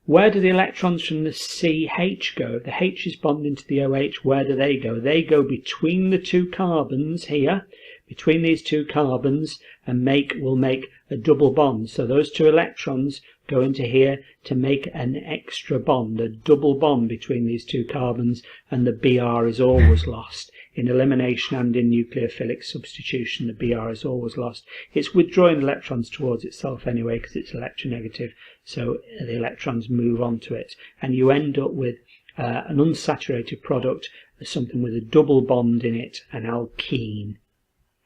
Where do the electrons from the CH go? If the H is bonding to the OH, where do they go? They go between the two carbons here, between these two carbons, and will make a double bond. So those two electrons go into here to make an extra bond, a double bond between these two carbons, and the Br is always lost. In elimination and in nucleophilic substitution, the Br is always lost. It's withdrawing electrons towards itself anyway because it's electronegative, so the electrons move on to it. And you end up with an unsaturated product, something with a double bond in it, an alkene.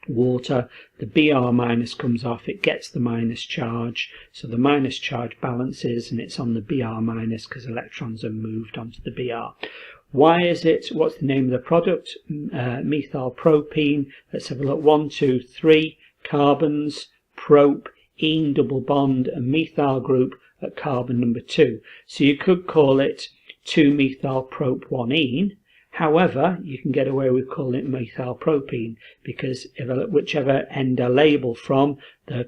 water, the Br minus comes off, it gets the minus charge, so the minus charge balances and it's on the Br minus because electrons are moved onto the Br. Why is it? What's the name of the product? Methyl propene. Let's have a look. 1, 2, 3 carbons, prop, ene double bond, and methyl group at carbon number 2. So you could call it 2-methyl prop 1-ene. However, you can get away with calling it methyl propene because whichever end I label from, the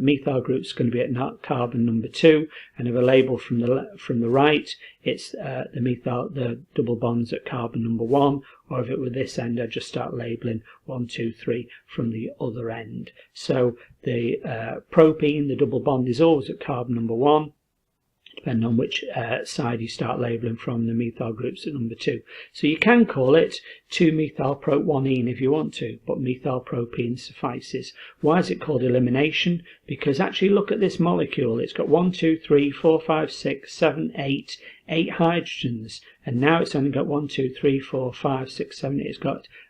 methyl group is going to be at carbon number 2, and if I label from the right, it's the double bonds at carbon number 1, or if it were this end, I just start labeling 1, 2, 3 from the other end. So the propene, the double bond, is always at carbon number 1. Depending on which side you start labelling from, the methyl groups at number 2. So you can call it 2-methyl prop 1-ene if you want to, but methyl propene suffices. Why is it called elimination? Because actually look at this molecule. It's got 1, 2, 3, 4, 5, 6, 7, 8 hydrogens, and now it's only got 1, 2, 3, 4, 5, 6, 7.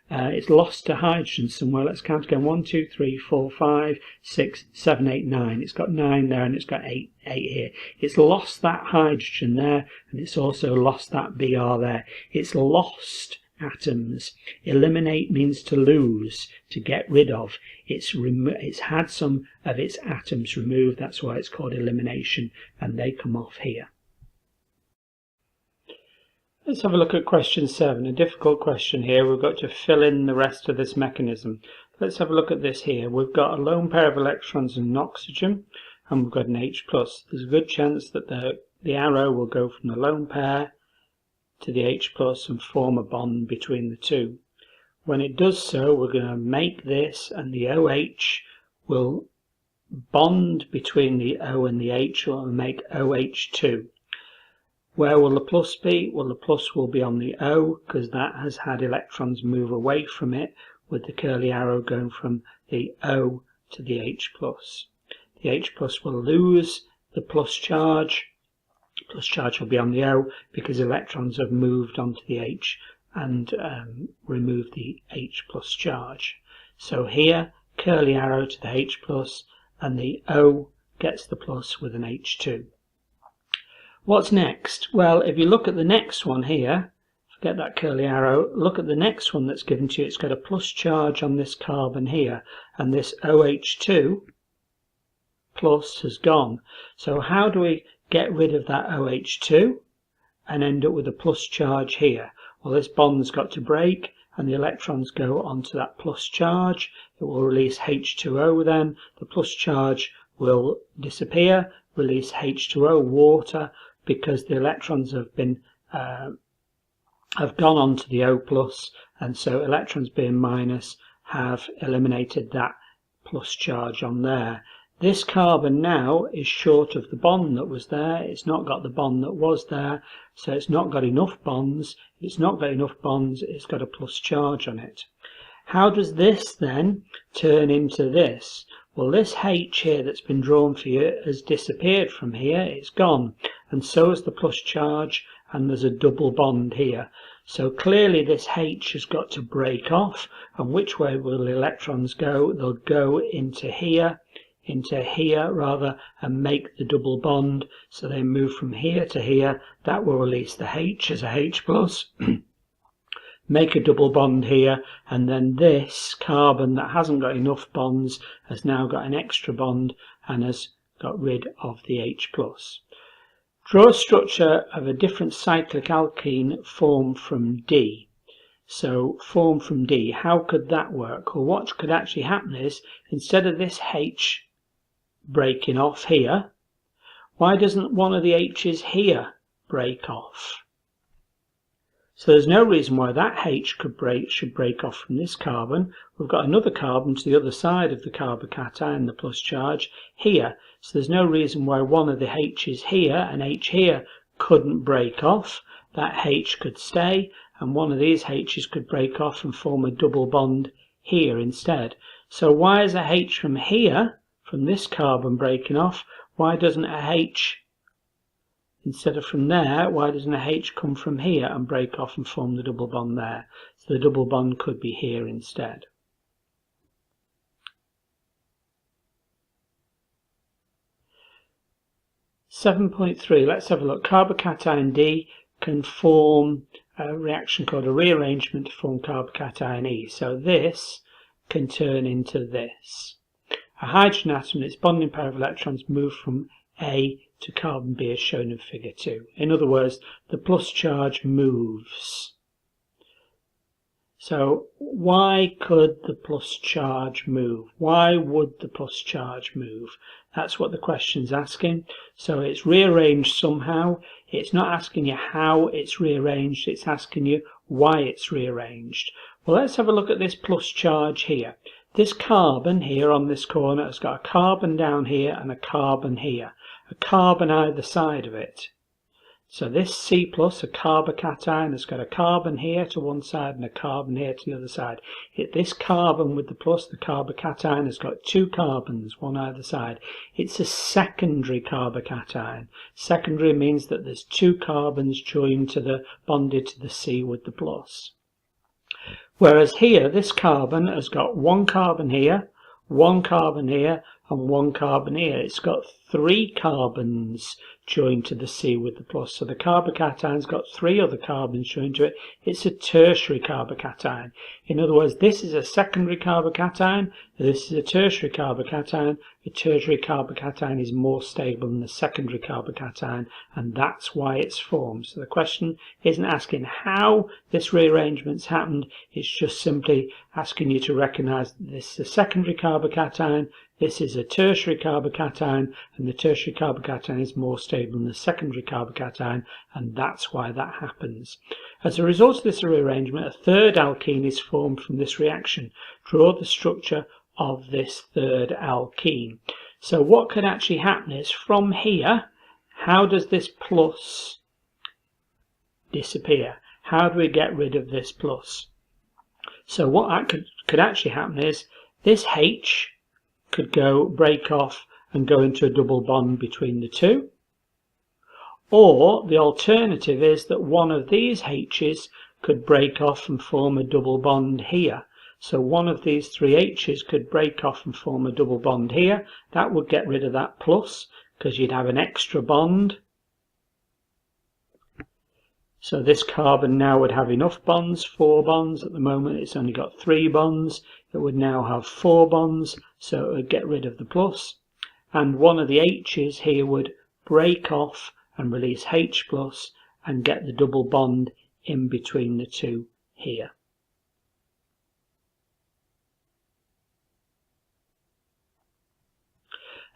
It's lost a hydrogen somewhere. Let's count again. 1, 2, 3, 4, 5, 6, 7, 8, 9. It's got 9 there and it's got 8 here. It's lost that hydrogen there, and it's also lost that Br there. It's lost atoms. Eliminate means to lose, to get rid of. It's had some of its atoms removed. That's why it's called elimination, and they come off here. Let's have a look at question 7, a difficult question here. We've got to fill in the rest of this mechanism. Let's have a look at this here. We've got a lone pair of electrons and an oxygen, and we've got an H+. There's a good chance that the arrow will go from the lone pair to the H+ and form a bond between the two. When it does so, we're going to make this, and the OH will bond between the O and the H and make OH2. Where will the plus be? Well, the plus will be on the O because that has had electrons move away from it, with the curly arrow going from the O to the H+. The H+ will lose the plus charge. Plus charge will be on the O because electrons have moved onto the H and removed the H+ charge. So here, curly arrow to the H+, and the O gets the plus with an H2. What's next? Well, if you look at the next one here, forget that curly arrow, look at the next one that's given to you. It's got a plus charge on this carbon here, and this OH2 plus has gone. So how do we get rid of that OH2 and end up with a plus charge here? Well, this bond's got to break, and the electrons go onto that plus charge. It will release H2O then. The plus charge will disappear, release H2O, water, because the electrons have gone onto the O+, and so electrons being minus have eliminated that plus charge on there. This carbon now is short of the bond that was there. It's not got the bond that was there, so it's not got enough bonds. If it's not got enough bonds, it's got a plus charge on it. How does this then turn into this? Well, this H here that's been drawn for you has disappeared from here. It's gone, and so has the plus charge, and there's a double bond here. So clearly this H has got to break off, and which way will the electrons go? They'll go into here rather, and make the double bond. So they move from here to here. That will release the H as a H+. Make a double bond here, and then this carbon that hasn't got enough bonds has now got an extra bond and has got rid of the H+. Draw a structure of a different cyclic alkene formed from D. So formed from D, how could that work? Well, what could actually happen is, instead of this H breaking off here, why doesn't one of the H's here break off? So there's no reason why that H should break off from this carbon. We've got another carbon to the other side of the carbocation, the plus charge, here. So there's no reason why one of the H's here and H here couldn't break off. That H could stay, and one of these H's could break off and form a double bond here instead. So why is a H from here, from this carbon breaking off, why doesn't a H, instead of from there, why doesn't a H come from here and break off and form the double bond there? So the double bond could be here instead. 7.3, let's have a look. Carbocation D can form a reaction called a rearrangement to form carbocation E. So this can turn into this. A hydrogen atom and its bonding pair of electrons move from A to carbon B as shown in figure 2. In other words, the plus charge moves. So why could the plus charge move? Why would the plus charge move? That's what the question's asking. So it's rearranged somehow. It's not asking you how it's rearranged, it's asking you why it's rearranged. Well, let's have a look at this plus charge here. This carbon here on this corner has got a carbon down here and a carbon here. A carbon either side of it. So this C plus, a carbocation, has got a carbon here to one side and a carbon here to the other side. This carbon with the plus, the carbocation, has got two carbons, one either side. It's a secondary carbocation. Secondary means that there's two carbons joined to the, bonded to the C with the plus. Whereas here, this carbon has got one carbon here, one carbon here, and one carbon here. It's got three carbons joined to the C with the plus. So the carbocation's got three other carbons joined to it. It's a tertiary carbocation. In other words, this is a secondary carbocation, this is a tertiary carbocation. The tertiary carbocation is more stable than the secondary carbocation, and that's why it's formed. So the question isn't asking how this rearrangement's happened, it's just simply asking you to recognise that this is a secondary carbocation, this is a tertiary carbocation, and the tertiary carbocation is more stable than the secondary carbocation, and that's why that happens. As a result of this rearrangement, a third alkene is formed from this reaction. Draw the structure of this third alkene. So what could actually happen is, from here, how does this plus disappear? How do we get rid of this plus? So what could actually happen is, this H could break off and go into a double bond between the two. Or the alternative is that one of these H's could break off and form a double bond here. So one of these three H's could break off and form a double bond here. That would get rid of that plus, because you'd have an extra bond. So this carbon now would have enough bonds, 4 bonds. At the moment it's only got 3 bonds. It would now have 4 bonds, so it would get rid of the plus. And one of the H's here would break off and release H plus and get the double bond in between the two here.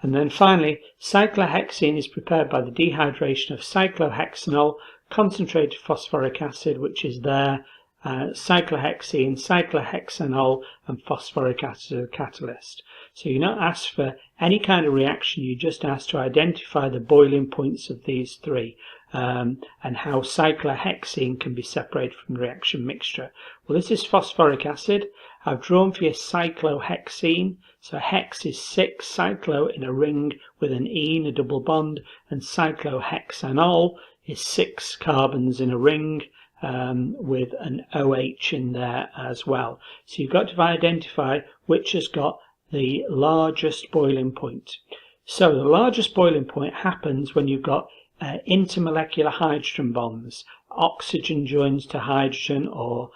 And then finally, cyclohexane is prepared by the dehydration of cyclohexanol, concentrated phosphoric acid, which is there, cyclohexene, cyclohexanol, and phosphoric acid are the catalyst. So you're not asked for any kind of reaction, you just asked to identify the boiling points of these three, and how cyclohexene can be separated from the reaction mixture. Well, this is phosphoric acid. I've drawn for you cyclohexene. So hex is 6, cyclo in a ring with an ene, a double bond, and cyclohexanol is 6 carbons in a ring with an OH in there as well. So you've got to identify which has got the largest boiling point. So the largest boiling point happens when you've got intermolecular hydrogen bonds. Oxygen joins to hydrogen, or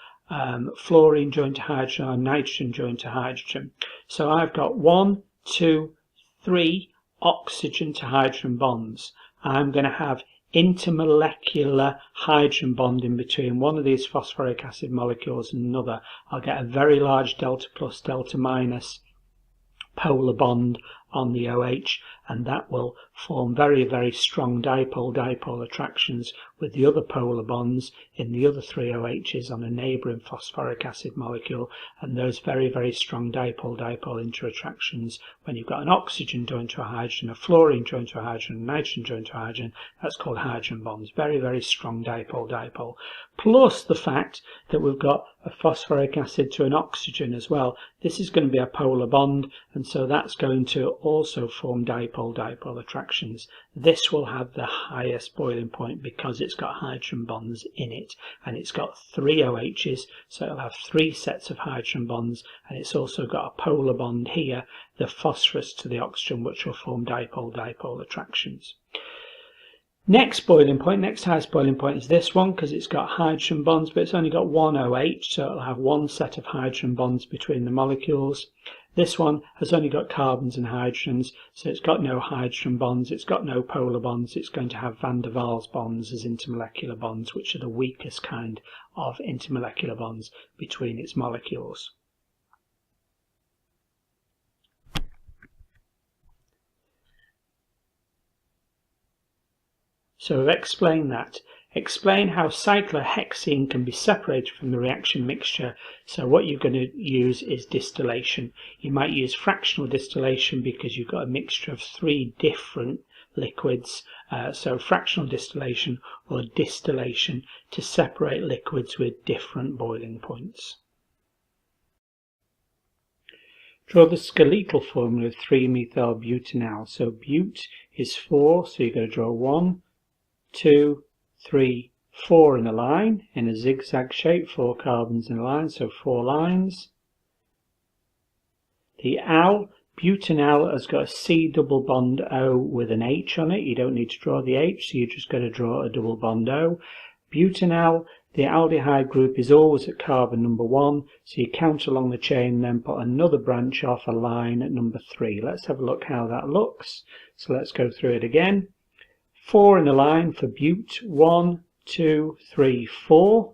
fluorine joined to hydrogen, or nitrogen joined to hydrogen. So I've got 1, 2, 3 oxygen to hydrogen bonds. I'm going to have intermolecular hydrogen bond in between one of these phosphoric acid molecules and another. I'll get a very large delta plus, delta minus polar bond on the OH, and that will form very, very strong dipole-dipole attractions with the other polar bonds in the other 3 OHs on a neighbouring phosphoric acid molecule, and those very, very strong dipole-dipole interattractions when you've got an oxygen joined to a hydrogen, a fluorine joined to a hydrogen, a nitrogen joined to a hydrogen, that's called hydrogen bonds. Very, very strong dipole-dipole. Plus the fact that we've got a phosphoric acid to an oxygen as well. This is going to be a polar bond, and so that's going to also form dipole-dipole attractions. This will have the highest boiling point because it's got hydrogen bonds in it, and it's got 3 OHs, so it'll have 3 sets of hydrogen bonds, and it's also got a polar bond here, the phosphorus to the oxygen, which will form dipole-dipole attractions. Next highest boiling point is this one, because it's got hydrogen bonds, but it's only got one OH, so it'll have one set of hydrogen bonds between the molecules. This one has only got carbons and hydrogens, so it's got no hydrogen bonds, it's got no polar bonds, it's going to have van der Waals bonds as intermolecular bonds, which are the weakest kind of intermolecular bonds between its molecules. So we've explained that. Explain how cyclohexane can be separated from the reaction mixture. So what you're going to use is distillation. You might use fractional distillation because you've got a mixture of 3 different liquids. So fractional distillation or distillation to separate liquids with different boiling points. Draw the skeletal formula of 3-methyl butanal. So but is 4, so you've got to draw 1, 2, 3, 4 in a line, in a zigzag shape, 4 carbons in a line, so 4 lines. The al, butanal, has got a C double bond O with an H on it. You don't need to draw the H, so you just got to draw a double bond O. Butanal, the aldehyde group, is always at carbon number 1, so you count along the chain, then put another branch off a line at number 3. Let's have a look how that looks. So let's go through it again. 4 in a line for but, 1, 2, 3, 4.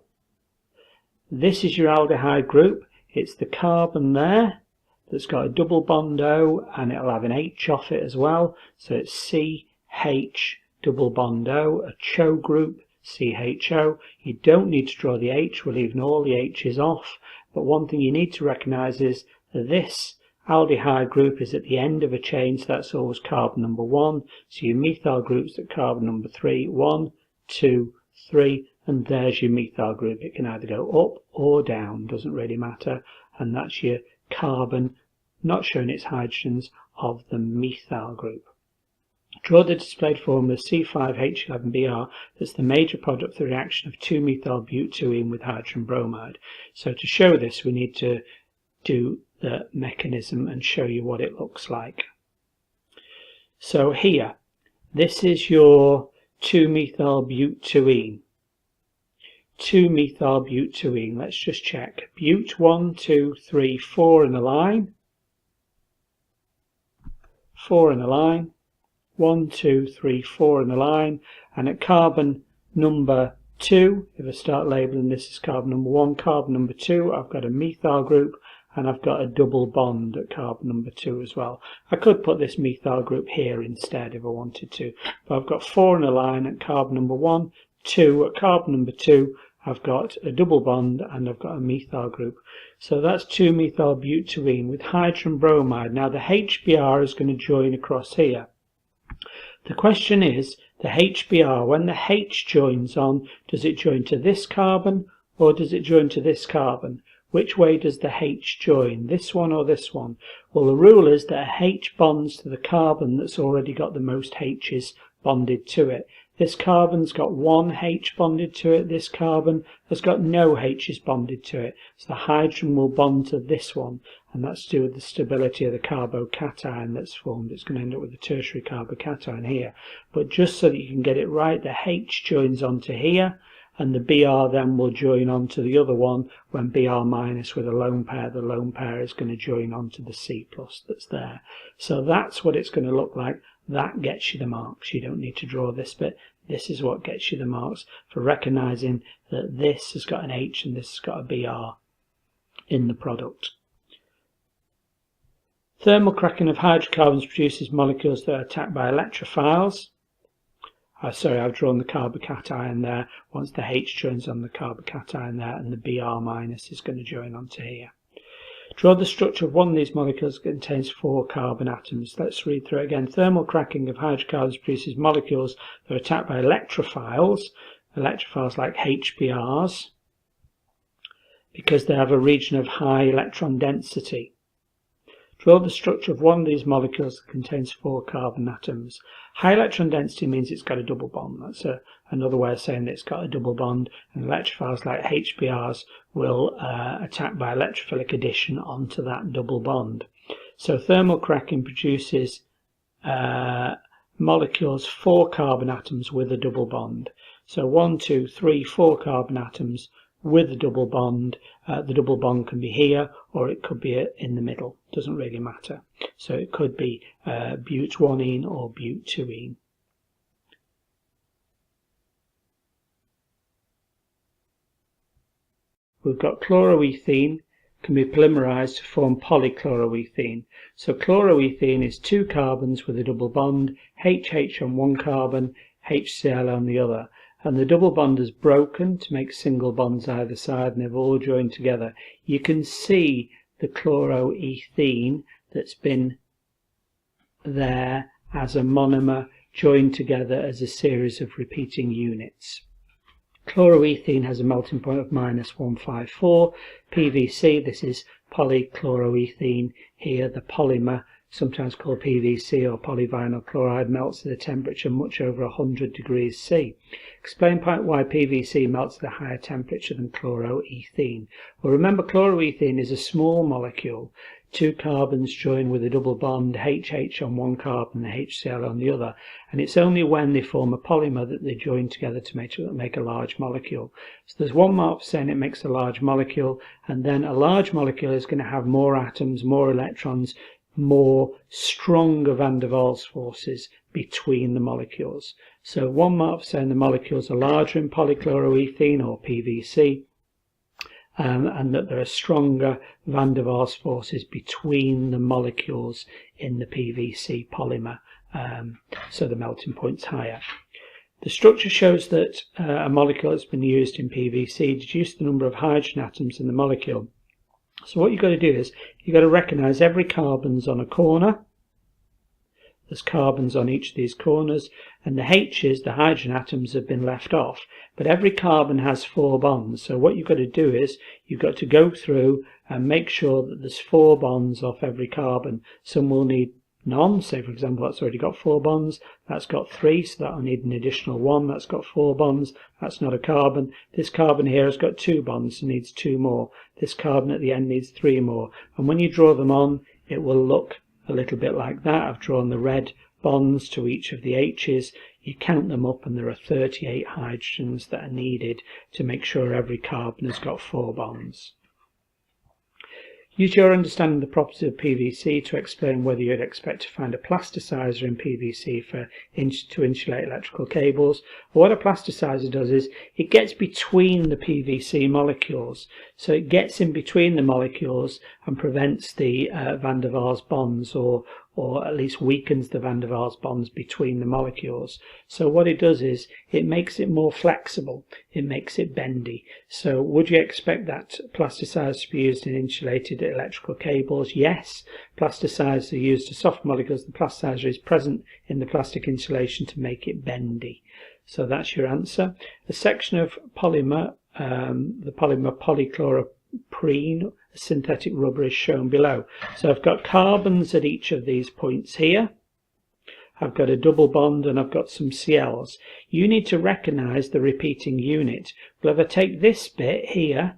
This is your aldehyde group. It's the carbon there that's got a double bond O, and it'll have an H off it as well. So it's CH double bond O, a CHO group, CHO. You don't need to draw the H, we're leaving all the H's off. But one thing you need to recognise is that this aldehyde group is at the end of a chain, so that's always carbon number 1. So your methyl group's at carbon number 3. 1, 2, 3, and there's your methyl group. It can either go up or down, doesn't really matter. And that's your carbon, not showing its hydrogens, of the methyl group. Draw the displayed formula C5H11Br. That's the major product of the reaction of 2-methyl butene with hydrogen bromide. So to show this, we need to do the mechanism and show you what it looks like. So here, this is your 2-methyl butene. 2-methyl butene. Let's just check. But 1, 2, 3, 4 in a line. 4 in a line. 1, 2, 3, 4 in a line. And at carbon number 2, if I start labelling this as carbon number 1, carbon number 2, I've got a methyl group, and I've got a double bond at carbon number 2 as well. I could put this methyl group here instead if I wanted to, but I've got 4 in a line at carbon number 1, 2 at carbon number 2, I've got a double bond and I've got a methyl group. So that's 2-methyl butene with hydrogen bromide. Now the HBr is going to join across here. The question is, the HBr, when the H joins on, does it join to this carbon or does it join to this carbon? Which way does the H join, this one or this one? Well, the rule is that a H bonds to the carbon that's already got the most H's bonded to it. This carbon's got one H bonded to it, this carbon has got no H's bonded to it. So the hydrogen will bond to this one, and that's to do with the stability of the carbocation that's formed. It's going to end up with a tertiary carbocation here. But just so that you can get it right, the H joins onto here, and the Br then will join on to the other one when Br minus with a lone pair. The lone pair is going to join on to the C plus that's there. So that's what it's going to look like. That gets you the marks. You don't need to draw this bit. This is what gets you the marks for recognising that this has got an H and this has got a Br in the product. Thermal cracking of hydrocarbons produces molecules that are attacked by electrophiles. Sorry, I've drawn the carbocation there. Once the H joins on the carbocation there, and the Br minus is going to join onto here. Draw the structure of one of these molecules that contains 4 carbon atoms. Let's read through it again. Thermal cracking of hydrocarbons produces molecules that are attacked by electrophiles. Electrophiles like HBRs, because they have a region of high electron density. Draw the structure of one of these molecules that contains 4 carbon atoms. High electron density means it's got a double bond. That's another way of saying that it's got a double bond. And electrophiles like HBRs will attack by electrophilic addition onto that double bond. So thermal cracking produces molecules 4 carbon atoms with a double bond. So 1, 2, 3, 4 carbon atoms with a double bond. The double bond can be here or it could be in the middle, doesn't really matter. So it could be but1ene or but2ene. We've got chloroethene can be polymerized to form polychloroethene. So chloroethene is 2 carbons with a double bond, HH on one carbon, HCl on the other. And the double bond is broken to make single bonds either side, and they've all joined together. You can see the chloroethene that's been there as a monomer joined together as a series of repeating units. Chloroethene has a melting point of -154. PVC, this is polychloroethene here, the polymer, sometimes called PVC or polyvinyl chloride, melts at a temperature much over 100 degrees C. Explain why PVC melts at a higher temperature than chloroethene. Well, remember, chloroethene is a small molecule. 2 carbons join with a double bond, HH on one carbon and HCl on the other, and it's only when they form a polymer that they join together to make a large molecule. So there's 1 mark for saying it makes a large molecule, and then a large molecule is going to have more atoms, more electrons, more stronger van der Waals forces between the molecules. So 1 mark for saying the molecules are larger in polychloroethene or PVC, and that there are stronger van der Waals forces between the molecules in the PVC polymer, so the melting point's higher. The structure shows that a molecule that's been used in PVC reduces the number of hydrogen atoms in the molecule. So what you've got to do is you've got to recognise every carbon's on a corner. There's carbons on each of these corners, and the H's, the hydrogen atoms, have been left off. But every carbon has 4 bonds. So what you've got to do is you've got to go through and make sure that there's 4 bonds off every carbon. Some will need none. Say, for example, that's already got 4 bonds. That's got 3, so that'll need an additional 1. That's got 4 bonds. That's not a carbon. This carbon here has got 2 bonds, so needs 2 more. This carbon at the end needs 3 more. And when you draw them on, it will look a little bit like that. I've drawn the red bonds to each of the H's. You count them up and there are 38 hydrogens that are needed to make sure every carbon has got 4 bonds. Use your understanding of the properties of PVC to explain whether you'd expect to find a plasticizer in PVC to insulate electrical cables. What a plasticizer does is it gets between the PVC molecules. So it gets in between the molecules and prevents the van der Waals bonds, or at least weakens the van der Waals bonds between the molecules. So what it does is it makes it more flexible, it makes it bendy. So would you expect that plasticizers to be used in insulated electrical cables? Yes, plasticizers are used to soft molecules. The plasticizer is present in the plastic insulation to make it bendy. So that's your answer. A section of polymer, the polymer polychloroprene, a synthetic rubber, is shown below. So I've got carbons at each of these points here. I've got a double bond and I've got some Cl's. You need to recognize the repeating unit. Well, if I take this bit here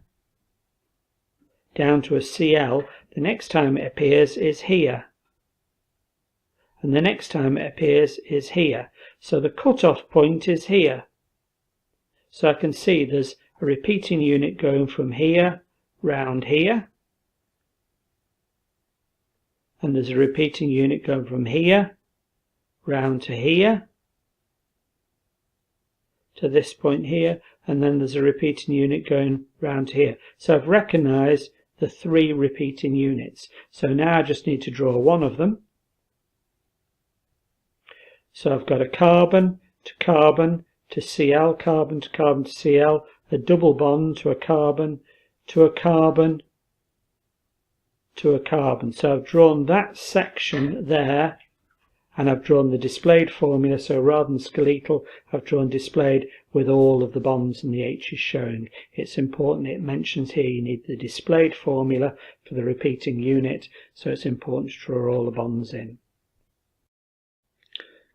down to a Cl, the next time it appears is here. And the next time it appears is here. So the cut-off point is here. So I can see there's a repeating unit going from here round here, and there's a repeating unit going from here round to here to this point here, and then there's a repeating unit going round to here. So I've recognized the 3 repeating units. So now I just need to draw one of them. So I've got a carbon to Cl, carbon to Cl, a double bond to a carbon to a carbon to a carbon. So I've drawn that section there, and I've drawn the displayed formula. So rather than skeletal, I've drawn displayed with all of the bonds and the H's showing. It's important, it mentions here you need the displayed formula for the repeating unit, so it's important to draw all the bonds in.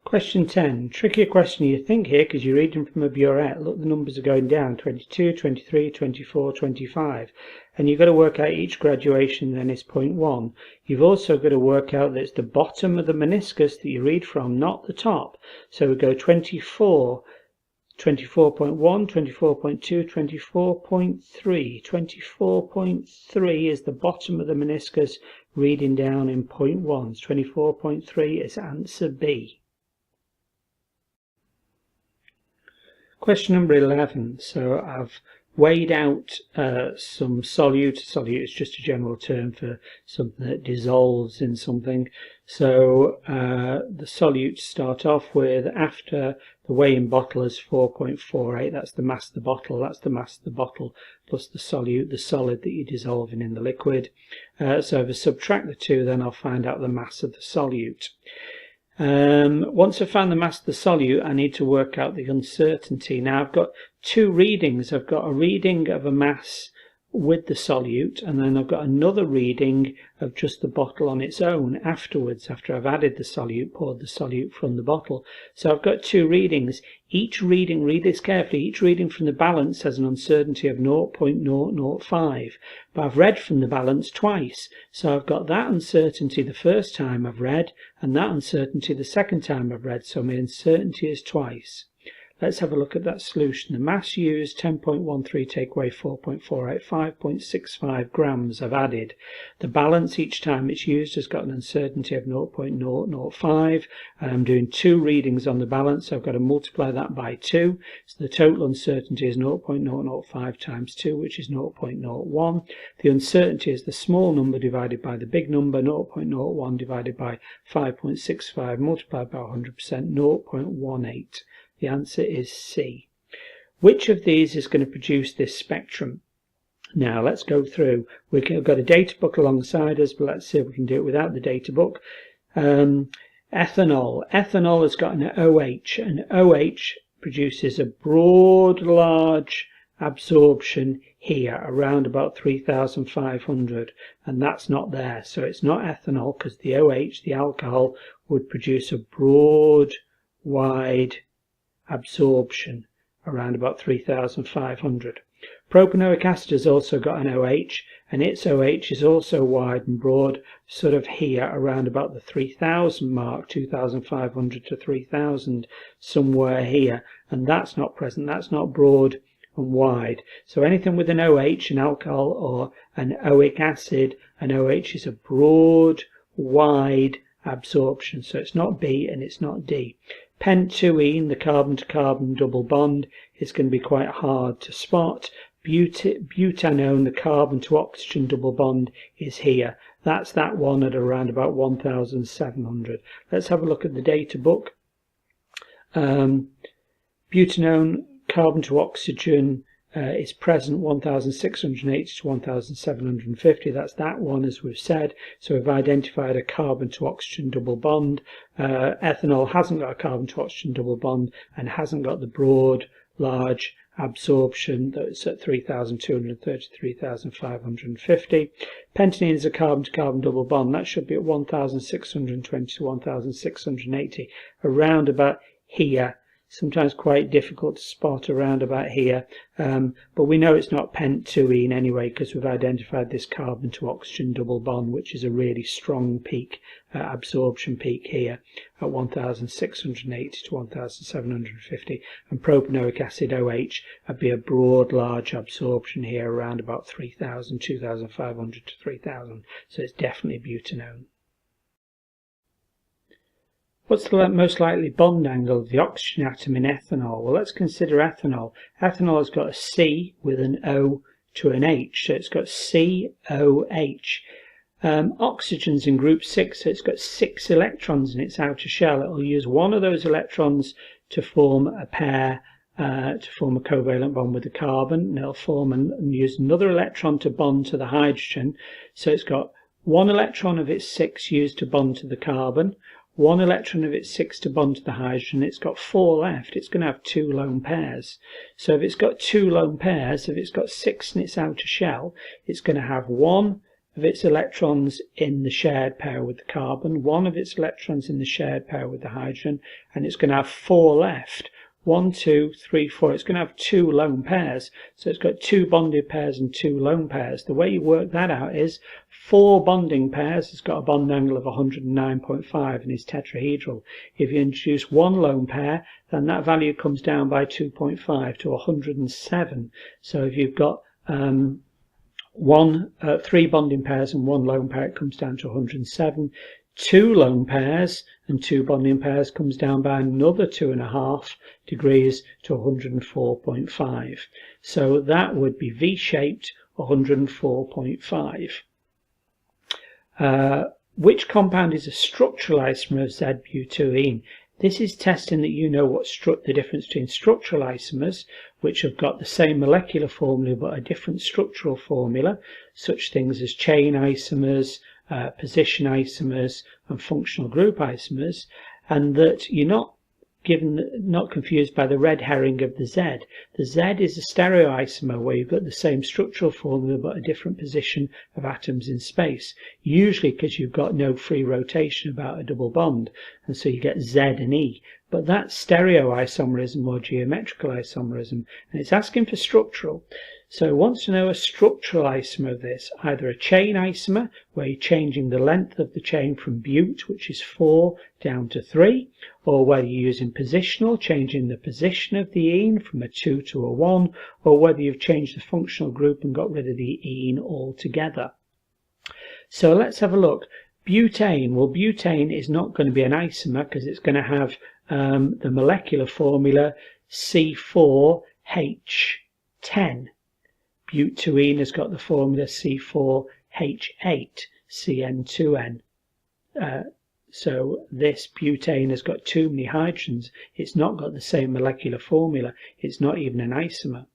Question 10. Trickier question you think here because you're reading from a burette. Look, the numbers are going down. 22, 23, 24, 25. And you've got to work out each graduation then is 0.1. You've also got to work out that it's the bottom of the meniscus that you read from, not the top. So we go 24, 24.1, 24.2, 24.3. 24.3 is the bottom of the meniscus reading down in 0.1. 24.3 is answer B. Question number 11. So I've weighed out some solute. Solute is just a general term for something that dissolves in something. So the solutes start off with, after the weighing bottle is 4.48, that's the mass of the bottle, that's the mass of the bottle, plus the solute, the solid that you're dissolving in the liquid. So if I subtract the two, then I'll find out the mass of the solute. Once I've found the mass of the solute, I need to work out the uncertainty. Now I've got two readings. I've got a reading of a mass with the solute, and then I've got another reading of just the bottle on its own afterwards, after I've added the solute, poured the solute from the bottle. So I've got two readings. Each reading, read this carefully, each reading from the balance has an uncertainty of 0.005. But I've read from the balance twice. So I've got that uncertainty the first time I've read, and that uncertainty the second time I've read. So my uncertainty is twice. Let's have a look at that solution. The mass used, 10.13, take away 4.48, 5.65 grams I've added. The balance each time it's used has got an uncertainty of 0.005, and I'm doing two readings on the balance, so I've got to multiply that by 2. So the total uncertainty is 0.005 times 2, which is 0.01. The uncertainty is the small number divided by the big number, 0.01 divided by 5.65 multiplied by 100%, 0.18. The answer is C. Which of these is going to produce this spectrum? Now let's go through. We've got a data book alongside us, but let's see if we can do it without the data book. Ethanol. Ethanol has got an OH, and OH produces a broad, large absorption here, around about 3,500, and that's not there. So it's not ethanol, because the OH, the alcohol, would produce a broad, wide absorption around about 3,500. Propanoic acid has also got an OH, and its OH is also wide and broad, sort of here around about the 3,000 mark, 2,500 to 3,000, somewhere here, and that's not present, that's not broad and wide. So anything with an OH, an alcohol, or an oic acid, an OH is a broad, wide absorption, so it's not B and it's not D. Pent-2ene, the carbon-to-carbon double bond, is going to be quite hard to spot. Butanone, the carbon-to-oxygen double bond, is here. That's that one at around about 1,700. Let's have a look at the data book. Butanone, carbon-to-oxygen, is present 1,680 to 1,750. That's that one, as we've said. So we've identified a carbon to oxygen double bond. Ethanol hasn't got a carbon to oxygen double bond and hasn't got the broad, large absorption that's at 3,230 to 3,550. Pentanene is a carbon to carbon double bond. That should be at 1,620 to 1,680, around about here. Sometimes quite difficult to spot around about here, but we know it's not pent-2ene anyway, because we've identified this carbon to oxygen double bond, which is a really strong peak, absorption peak here at 1,680 to 1,750, and propanoic acid OH would be a broad, large absorption here around about 3,000, 2,500 to 3,000, so it's definitely butanone. What's the most likely bond angle of the oxygen atom in ethanol? Well, let's consider ethanol. Ethanol has got a C with an O to an H, so it's got COH. Oxygen's in group 6, so it's got 6 electrons in its outer shell. It will use one of those electrons to form a pair, to form a covalent bond with the carbon, and it'll form and use another electron to bond to the hydrogen. So it's got one electron of its 6 used to bond to the carbon, one electron of its 6 to bond to the hydrogen. It's got 4 left. It's going to have 2 lone pairs. So if it's got 2 lone pairs, if it's got 6 in its outer shell, it's going to have 1 of its electrons in the shared pair with the carbon, 1 of its electrons in the shared pair with the hydrogen, and it's going to have 4 left. 1, 2, 3, 4. It's going to have 2 lone pairs. So it's got 2 bonded pairs and 2 lone pairs. The way you work that out is 4 bonding pairs. It's got a bond angle of 109.5 and is tetrahedral. If you introduce 1 lone pair, then that value comes down by 2.5 to 107. So if you've got 3 bonding pairs and 1 lone pair, it comes down to 107. 2 lone pairs and 2 bonding pairs comes down by another 2.5 degrees to 104.5. So that would be V-shaped 104.5. Which compound is a structural isomer of Z-butene? This is testing that you know what the difference between structural isomers, which have got the same molecular formula but a different structural formula, such things as chain isomers, position isomers and functional group isomers, and that you're not confused by the red herring of the Z. The Z is a stereoisomer where you've got the same structural formula but a different position of atoms in space, usually because you've got no free rotation about a double bond, and so you get Z and E. But that's stereoisomerism or geometrical isomerism, and it's asking for structural. So it wants to know a structural isomer of this, either a chain isomer, where you're changing the length of the chain from bute, which is 4, down to 3, or whether you're using positional, changing the position of the ene from a 2 to a 1, or whether you've changed the functional group and got rid of the ene altogether. So let's have a look. Butane. Well, butane is not going to be an isomer because it's going to have the molecular formula C4H10. Butene has got the formula C4H8, CN2N. So this butane has got too many hydrogens. It's not got the same molecular formula. It's not even an isomer.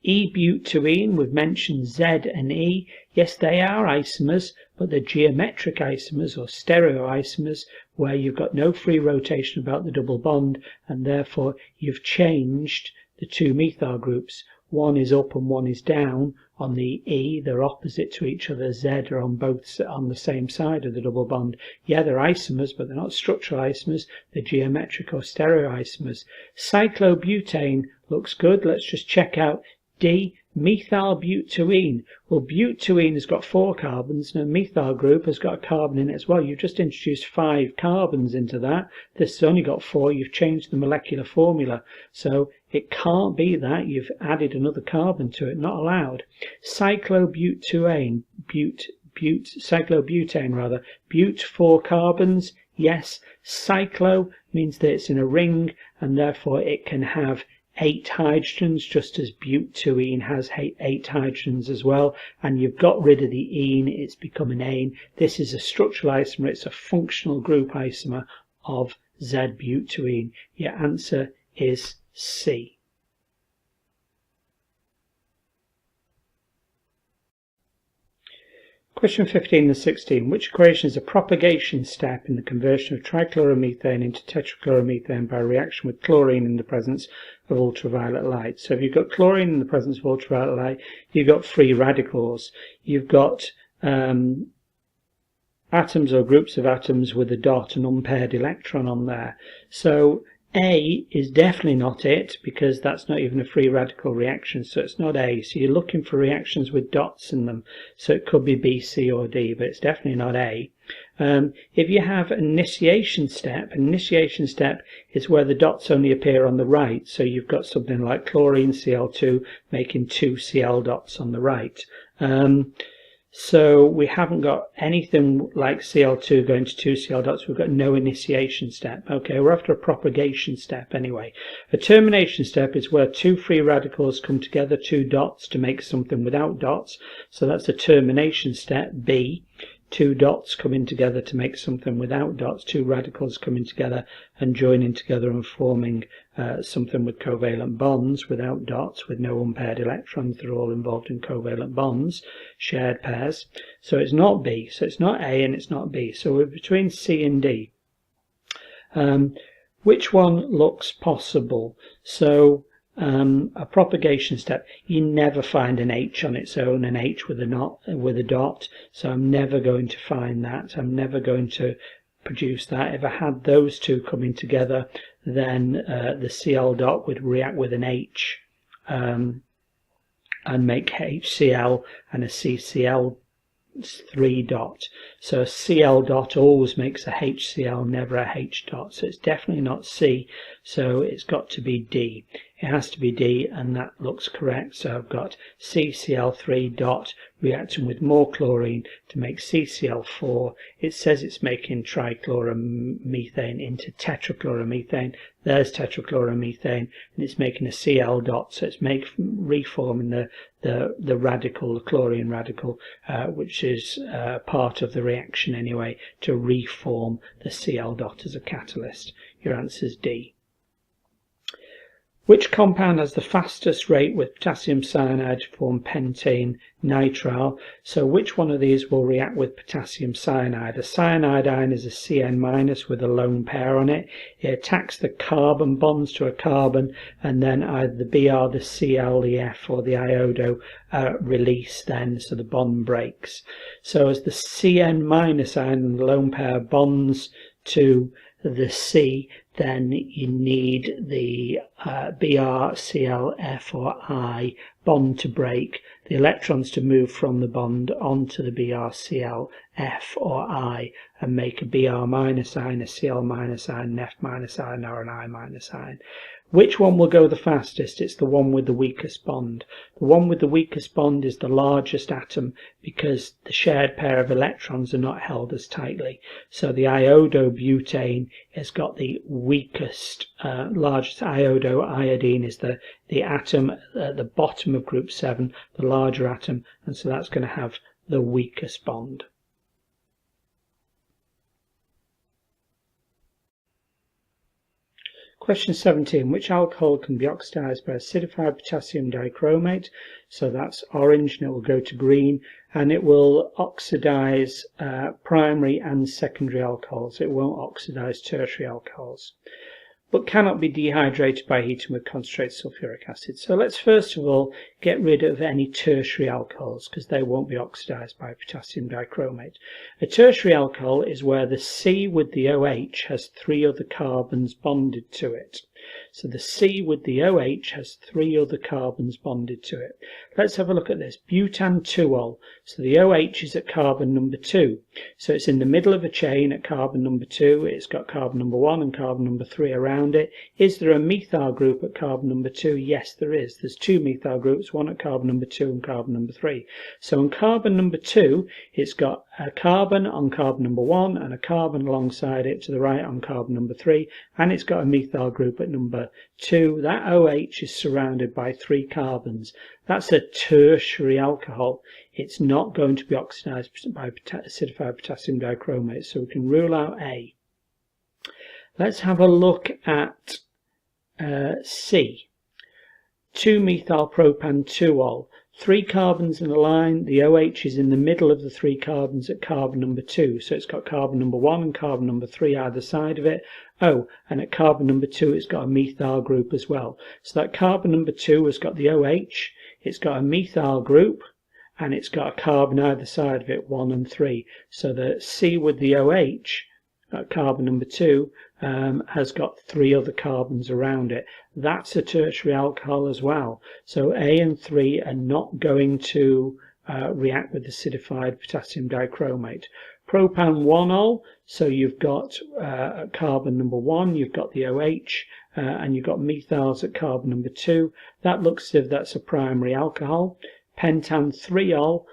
E-butene, we've mentioned Z and E. Yes, they are isomers, but they're geometric isomers or stereoisomers where you've got no free rotation about the double bond, and therefore you've changed the 2 methyl groups. One is up and one is down on the E. They're opposite to each other. Z are on the same side of the double bond. Yeah, they're isomers, but they're not structural isomers. They're geometric or stereoisomers. Cyclobutane looks good. Let's just check out D. Methyl butene. Well, butene has got 4 carbons, and a methyl group has got a carbon in it as well. You've just introduced 5 carbons into that. This has only got 4. You've changed the molecular formula, so it can't be that. You've added another carbon to it. Not allowed. Cyclobutane, cyclobutane rather. Bute 4 carbons. Yes. Cyclo means that it's in a ring, and therefore it can have 8 hydrogens, just as butene has 8 hydrogens as well, and you've got rid of the ene, it's become an ane. This is a structural isomer, it's a functional group isomer of Z-butene. Your answer is C. Question 15 and 16. Which equation is a propagation step in the conversion of trichloromethane into tetrachloromethane by reaction with chlorine in the presence of ultraviolet light? So if you've got chlorine in the presence of ultraviolet light, you've got free radicals. You've got atoms or groups of atoms with a dot, an unpaired electron on there. So A is definitely not it, because that's not even a free radical reaction, so it's not A. So you're looking for reactions with dots in them, so it could be B, C or D, but it's definitely not A. If you have an initiation step is where the dots only appear on the right, so you've got something like chlorine Cl2 making 2 Cl dots on the right. So we haven't got anything like Cl2 going to 2 Cl dots. We've got no initiation step. Okay, we're after a propagation step anyway. A termination step is where 2 free radicals come together, 2 dots, to make something without dots. So that's a termination step, B. 2 dots coming together to make something without dots, 2 radicals coming together and joining together and forming something with covalent bonds without dots, with no unpaired electrons. They're all involved in covalent bonds, shared pairs. So it's not B, so it's not A and it's not B. So we're between C and D. Which one looks possible? So a propagation step, you never find an H on its own, an H with a dot. So I'm never going to find that. I'm never going to produce that. If I had those two coming together, then the Cl dot would react with an H and make HCl and a CCl3 dot. So a Cl dot always makes a HCl, never a H dot. So it's definitely not C, so it's got to be D. It has to be D, and that looks correct. So I've got CCl3 dot reacting with more chlorine to make CCl4. It says it's making trichloromethane into tetrachloromethane. There's tetrachloromethane, and it's making a Cl dot, so it's reforming the radical, the chlorine radical, which is part of the reaction anyway, to reform the Cl dot as a catalyst. Your answer is D. Which compound has the fastest rate with potassium cyanide to form pentane nitrile? So which one of these will react with potassium cyanide? A cyanide ion is a Cn- with a lone pair on it. It attacks the carbon bonds to a carbon, and then either the Br, the Cl, the F, or the iodo release then, so the bond breaks. So as the Cn- ion and the lone pair bonds to the C, then you need the Br, Cl, F or I bond to break, the electrons to move from the bond onto the Br, Cl, F or I and make a Br minus ion, a Cl minus ion, an F minus ion or an I minus ion. Which one will go the fastest? It's the one with the weakest bond. The one with the weakest bond is the largest atom because the shared pair of electrons are not held as tightly. So the iodobutane has got the weakest, largest iodine is the atom at the bottom of group 7, the larger atom, and so that's going to have the weakest bond. Question 17. Which alcohol can be oxidized by acidified potassium dichromate? So that's orange, and it will go to green, and it will oxidize primary and secondary alcohols. It won't oxidize tertiary alcohols, but cannot be dehydrated by heating with concentrated sulfuric acid. So let's first of all get rid of any tertiary alcohols because they won't be oxidized by potassium dichromate. A tertiary alcohol is where the C with the OH has 3 other carbons bonded to it. So the C with the OH has 3 other carbons bonded to it. Let's have a look at this. Butan-2-ol. So the OH is at carbon number 2. So it's in the middle of a chain at carbon number 2. It's got carbon number 1 and carbon number 3 around it. Is there a methyl group at carbon number 2? Yes, there is. There's 2 methyl groups, one at carbon number 2 and carbon number 3. So on carbon number 2, it's got a carbon on carbon number 1 and a carbon alongside it to the right on carbon number 3, and it's got a methyl group at number 2. That OH is surrounded by 3 carbons. That's a tertiary alcohol. It's not going to be oxidized by acidified potassium dichromate, so we can rule out A. Let's have a look at C. 2-methylpropan-2-ol. 3 carbons in a line. The OH is in the middle of the 3 carbons at carbon number 2. So it's got carbon number 1 and carbon number 3 either side of it. Oh, and at carbon number 2 it's got a methyl group as well. So that carbon number 2 has got the OH, it's got a methyl group, and it's got a carbon either side of it, 1 and 3. So the C with the OH at carbon number 2 has got 3 other carbons around it. That's a tertiary alcohol as well. So A and 3 are not going to react with acidified potassium dichromate. Propan-1-ol, so you've got carbon number 1, you've got the OH, and you've got methyls at carbon number 2. That looks as if that's a primary alcohol. Pentan-3-ol,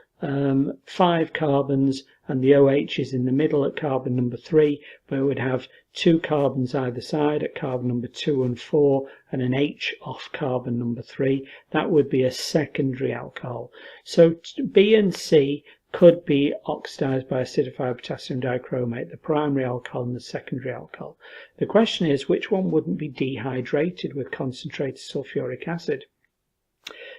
5 carbons, and the OH is in the middle at carbon number 3, but it would have 2 carbons either side at carbon number 2 and 4, and an H off carbon number 3. That would be a secondary alcohol. So B and C could be oxidized by acidified potassium dichromate, the primary alcohol and the secondary alcohol. The question is, which one wouldn't be dehydrated with concentrated sulfuric acid?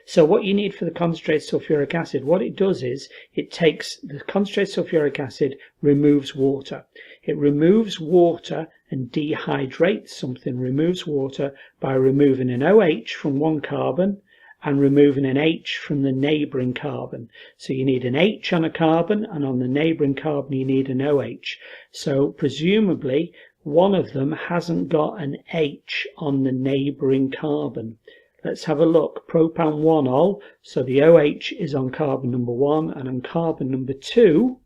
So what you need for the concentrated sulfuric acid, what it does is it takes the concentrated sulfuric acid, removes water. It removes water and dehydrates something, removes water by removing an OH from one carbon and removing an H from the neighbouring carbon. So you need an H on a carbon, and on the neighbouring carbon you need an OH. So presumably one of them hasn't got an H on the neighbouring carbon. Let's have a look. Propan 1-ol, so the OH is on carbon number 1, and on carbon number 2,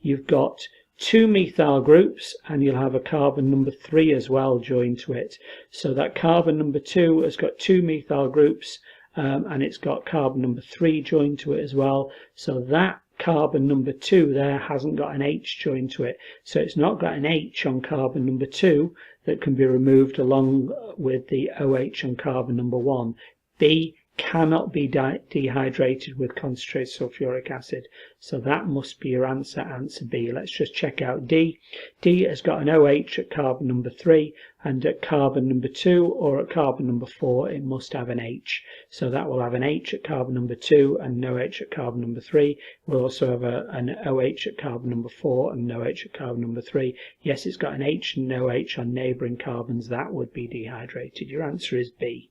you've got 2 methyl groups, and you'll have a carbon number 3 as well joined to it. So that carbon number 2 has got 2 methyl groups, and it's got carbon number 3 joined to it as well. So that carbon number 2 there hasn't got an H joined to it. So it's not got an H on carbon number 2 that can be removed along with the OH on carbon number 1. B cannot be dehydrated with concentrated sulfuric acid. So that must be your answer, answer B. Let's just check out D. D has got an OH at carbon number 3, and at carbon number 2 or at carbon number 4 it must have an H. So that will have an H at carbon number 2 and no H at carbon number 3. We'll also have an OH at carbon number 4 and no H at carbon number 3. Yes, it's got an H and no H on neighbouring carbons. That would be dehydrated. Your answer is B.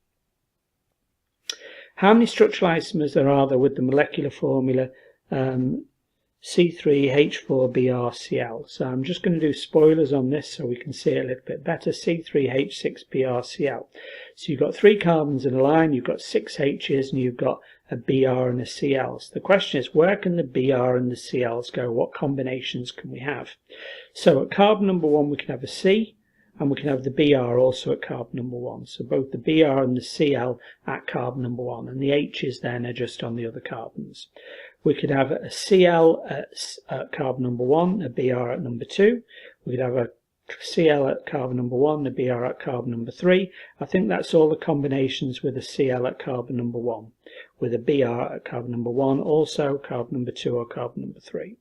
How many structural isomers are there with the molecular formula C3H4BrCl? So I'm just going to do spoilers on this so we can see it a little bit better. C3H6BrCl. So you've got 3 carbons in a line, you've got 6 H's, and you've got a Br and a Cl. So the question is, where can the Br and the Cl's go? What combinations can we have? So at carbon number 1 we can have a C, and we can have the Br also at carbon number 1. So both the Br and the Cl at carbon number 1, and the H's then are just on the other carbons. We could have a Cl at carbon number 1, a Br at number 2. We could have a Cl at carbon number 1, a Br at carbon number 3. I think that's all the combinations with a Cl at carbon number 1. With a Br at carbon number 1, also carbon number 2 or carbon number 3.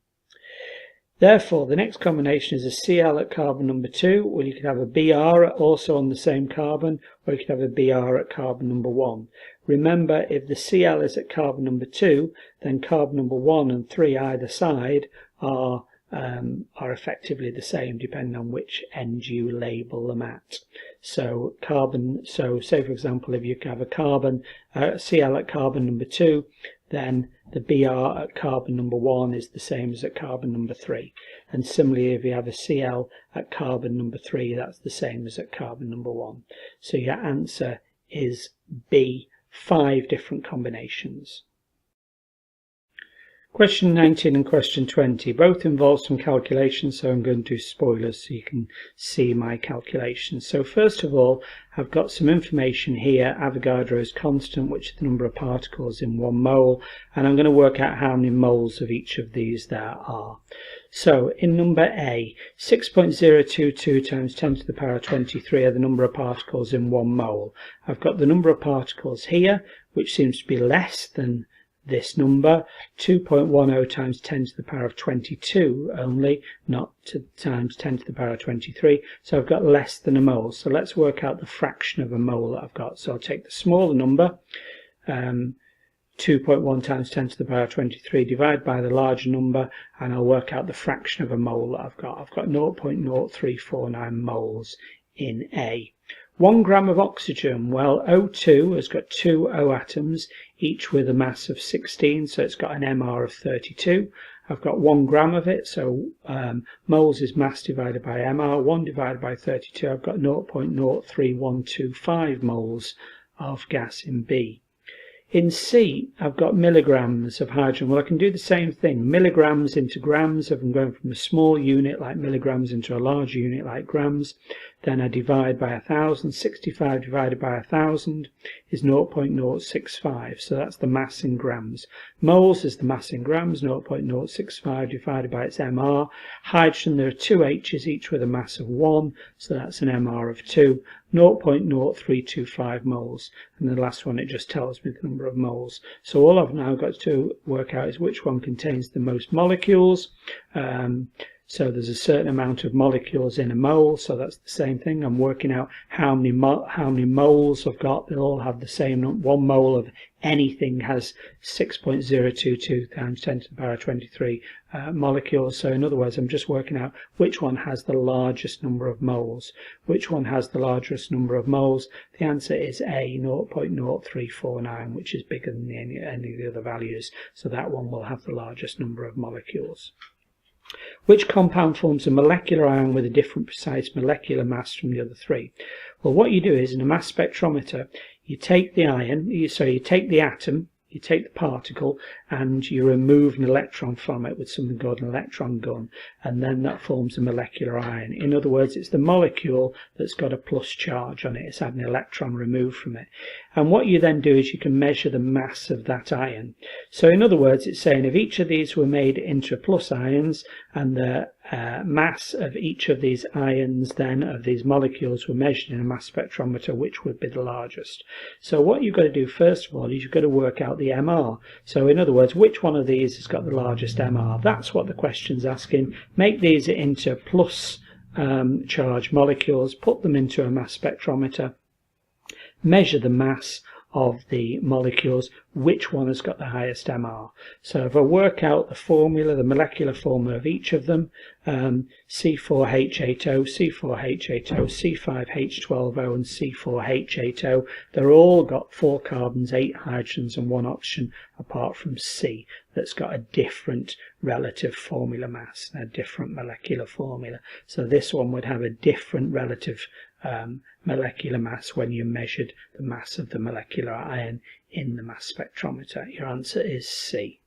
Therefore, the next combination is a Cl at carbon number 2. Well, you could have a Br also on the same carbon, or you could have a Br at carbon number 1. Remember, if the Cl is at carbon number 2, then carbon number 1 and 3 either side are effectively the same, depending on which end you label them at. So say for example, if you have a Cl at carbon number 2, then the Br at carbon number 1 is the same as at carbon number 3. And similarly, if you have a Cl at carbon number 3, that's the same as at carbon number 1. So your answer is B, 5 different combinations. Question 19 and question 20 both involve some calculations, so I'm going to do spoilers so you can see my calculations. So first of all, I've got some information here, Avogadro's constant, which is the number of particles in 1 mole, and I'm going to work out how many moles of each of these there are. So in number A, 6.022 times 10 to the power of 23 are the number of particles in 1 mole. I've got the number of particles here, which seems to be less than this number, 2.10 times 10 to the power of 22 only, not times 10 to the power of 23, so I've got less than a mole. So let's work out the fraction of a mole that I've got. So I'll take the smaller number, 2.1 times 10 to the power of 23, divide by the larger number, and I'll work out the fraction of a mole that I've got. I've got 0.0349 moles in A. 1 gram of oxygen, well, O2 has got 2 O atoms, each with a mass of 16, so it's got an MR of 32. I've got 1 gram of it, so moles is mass divided by MR, 1 divided by 32, I've got 0.03125 moles of gas in B. In C, I've got milligrams of hydrogen. Well, I can do the same thing, milligrams into grams. If I'm going from a small unit like milligrams into a large unit like grams, then I divide by 1,000. 65 divided by 1,000 is 0.065, so that's the mass in grams. Moles is the mass in grams, 0.065 divided by its MR. Hydrogen, there are 2 H's, each with a mass of 1, so that's an MR of 2, 0.0325 moles. And the last one, it just tells me the number of moles. So all I've now got to work out is which one contains the most molecules. So there's a certain amount of molecules in a mole, so that's the same thing. I'm working out how many moles I've got. They all have the same. 1 mole of anything has 6.022 times 10 to the power 23 molecules. So in other words, I'm just working out which one has the largest number of moles. Which one has the largest number of moles? The answer is A, 0.0349, which is bigger than any of the other values. So that one will have the largest number of molecules. Which compound forms a molecular ion with a different precise molecular mass from the other three? Well, what you do is in a mass spectrometer, you take the ion, you take the atom, you take the particle, and you remove an electron from it with something called an electron gun, and then that forms a molecular ion. In other words, it's the molecule that's got a plus charge on it. It's had an electron removed from it. And what you then do is you can measure the mass of that ion. So in other words, it's saying if each of these were made into plus ions, and the mass of each of these ions then of these molecules were measured in a mass spectrometer, which would be the largest. So what you've got to do first of all is you've got to work out the MR. So in other words, which one of these has got the largest MR? That's what the question's asking. Make these into plus charged molecules, put them into a mass spectrometer, measure the mass of the molecules, which one has got the highest MR. So if I work out the formula, the molecular formula of each of them, C4H8O, C4H8O, C5H12O and C4H8O, they're all got 4 carbons, 8 hydrogens and 1 oxygen, apart from C, that's got a different relative formula mass, a different molecular formula. So this one would have a different relative molecular mass when you measured the mass of the molecular ion in the mass spectrometer. Your answer is C.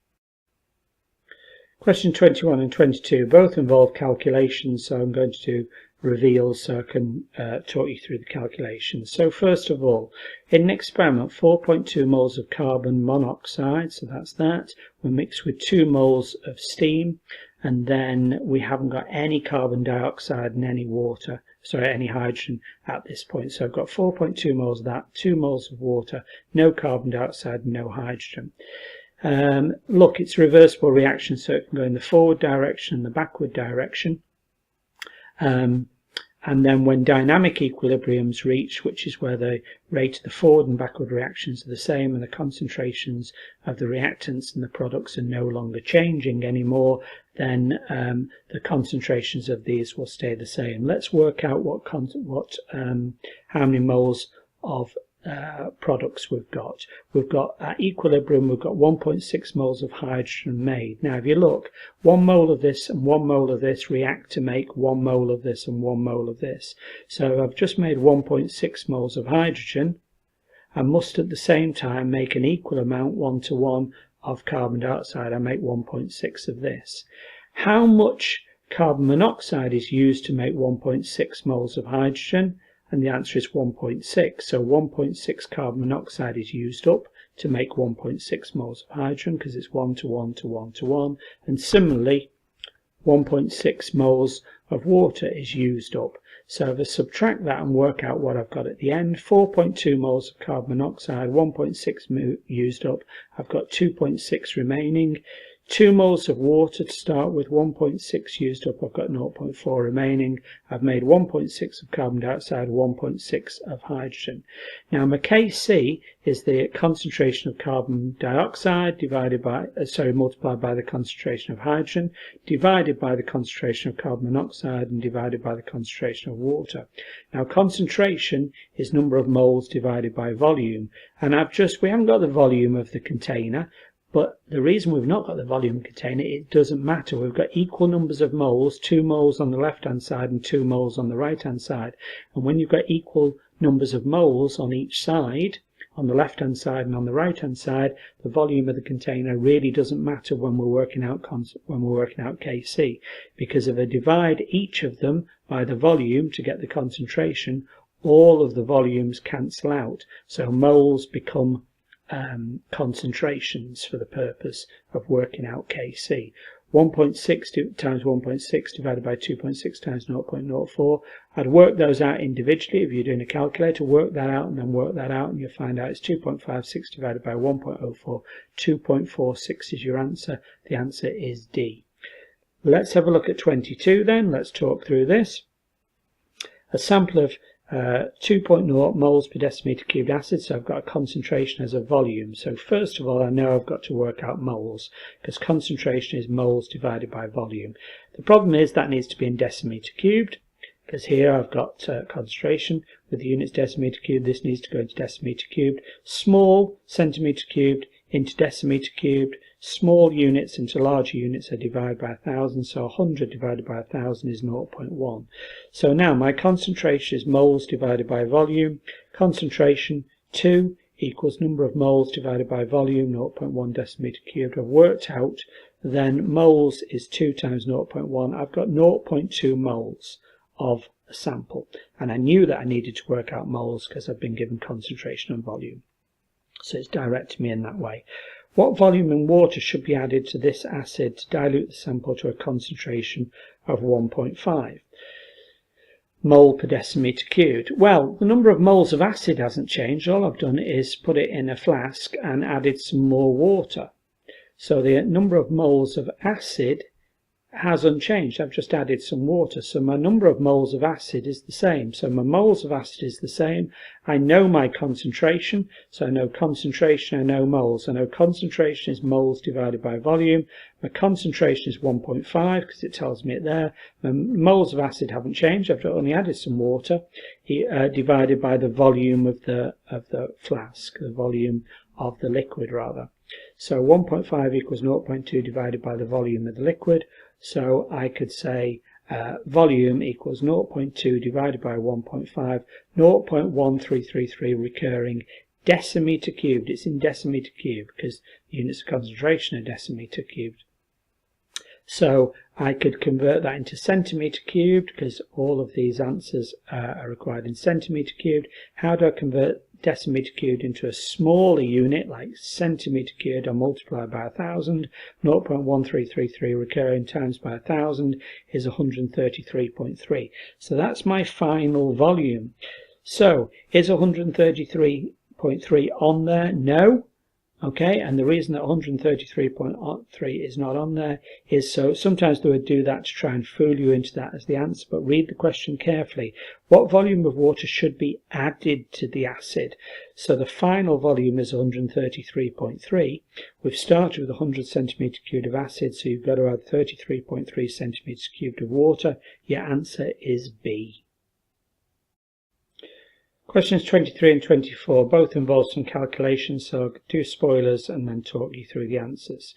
Question 21 and 22 both involve calculations, so I'm going to do reveals so I can talk you through the calculations. So first of all, in an experiment, 4.2 moles of carbon monoxide, so that's that, we mix with 2 moles of steam, and then we haven't got any carbon dioxide and any water, sorry, any hydrogen at this point. So I've got 4.2 moles of that, 2 moles of water, no carbon dioxide, no hydrogen. Look, it's a reversible reaction, so it can go in the forward direction and the backward direction. And then when dynamic equilibrium's reached, which is where the rate of the forward and backward reactions are the same and the concentrations of the reactants and the products are no longer changing anymore, then the concentrations of these will stay the same. Let's work out how many moles of products we've got. We've got at equilibrium, we've got 1.6 moles of hydrogen made. Now if you look, 1 mole of this and 1 mole of this react to make 1 mole of this and 1 mole of this. So I've just made 1.6 moles of hydrogen. I must at the same time make an equal amount 1-to-1 of carbon dioxide. I make 1.6 of this. How much carbon monoxide is used to make 1.6 moles of hydrogen? And the answer is 1.6. So 1.6 carbon monoxide is used up to make 1.6 moles of hydrogen, because it's 1-to-1 to 1-to-1. And similarly, 1.6 moles of water is used up. So if I subtract that and work out what I've got at the end, 4.2 moles of carbon monoxide, 1.6 used up, I've got 2.6 remaining. 2 moles of water to start with, 1.6 used up, I've got 0.4 remaining. I've made 1.6 of carbon dioxide, 1.6 of hydrogen. Now my Kc is the concentration of carbon dioxide divided by, multiplied by the concentration of hydrogen, divided by the concentration of carbon monoxide, and divided by the concentration of water. Now concentration is number of moles divided by volume, and we haven't got the volume of the container. But the reason we've not got the volume container, it doesn't matter. We've got equal numbers of moles, 2 moles on the left-hand side and 2 moles on the right-hand side. And when you've got equal numbers of moles on each side, on the left-hand side and on the right-hand side, the volume of the container really doesn't matter when we're working out Kc. Because if I divide each of them by the volume to get the concentration, all of the volumes cancel out. So moles become concentrations for the purpose of working out Kc. 1.6 times 1.6 divided by 2.6 times 0.04. I'd work those out individually. If you're doing a calculator, work that out and then work that out, and you'll find out it's 2.56 divided by 1.04. 2.46 is your answer. The answer is D. Let's have a look at 22 then. Let's talk through this. A sample of 2.0 moles per decimeter cubed acid, so I've got a concentration as a volume. So first of all, I know I've got to work out moles, because concentration is moles divided by volume. The problem is that needs to be in decimeter cubed, because here I've got concentration with the units decimeter cubed. This needs to go into decimeter cubed. Small centimeter cubed into decimeter cubed. Small units into larger units are divided by 1,000, so 100 divided by 1,000 is 0.1. So now my concentration is moles divided by volume. Concentration 2 equals number of moles divided by volume, 0.1 decimeter cubed. I've worked out then moles is 2 times 0.1. I've got 0.2 moles of a sample, and I knew that I needed to work out moles because I've been given concentration and volume. So it's directed me in that way. What volume and water should be added to this acid to dilute the sample to a concentration of 1.5 mole per decimeter cubed? Well, the number of moles of acid hasn't changed. All I've done is put it in a flask and added some more water. So the number of moles of acid hasn't changed. I've just added some water, so my number of moles of acid is the same. So my moles of acid is the same. I know my concentration, so I know concentration, I know moles. I know concentration is moles divided by volume. My concentration is 1.5 because it tells me it there. My moles of acid haven't changed. I've only added some water divided by the volume of the flask, the volume of the liquid rather. So 1.5 equals 0.2 divided by the volume of the liquid. So I could say volume equals 0.2 divided by 1.5, 0.1333 recurring decimeter cubed. It's in decimeter cubed because units of concentration are decimeter cubed. So I could convert that into centimeter cubed because all of these answers are required in centimeter cubed. How do I convert decimeter cubed into a smaller unit like centimeter cubed? I multiply by 1,000. 0.1333 recurring times by 1,000 is 133.3. So that's my final volume. So is 133.3 on there? No. Okay, and the reason that 133.3 is not on there is so sometimes they would do that to try and fool you into that as the answer, but read the question carefully. What volume of water should be added to the acid? So the final volume is 133.3. We've started with 100 centimeter cubed of acid, so you've got to add 33.3 centimeters cubed of water. Your answer is B. Questions 23 and 24 both involve some calculations, so I'll do spoilers and then talk you through the answers.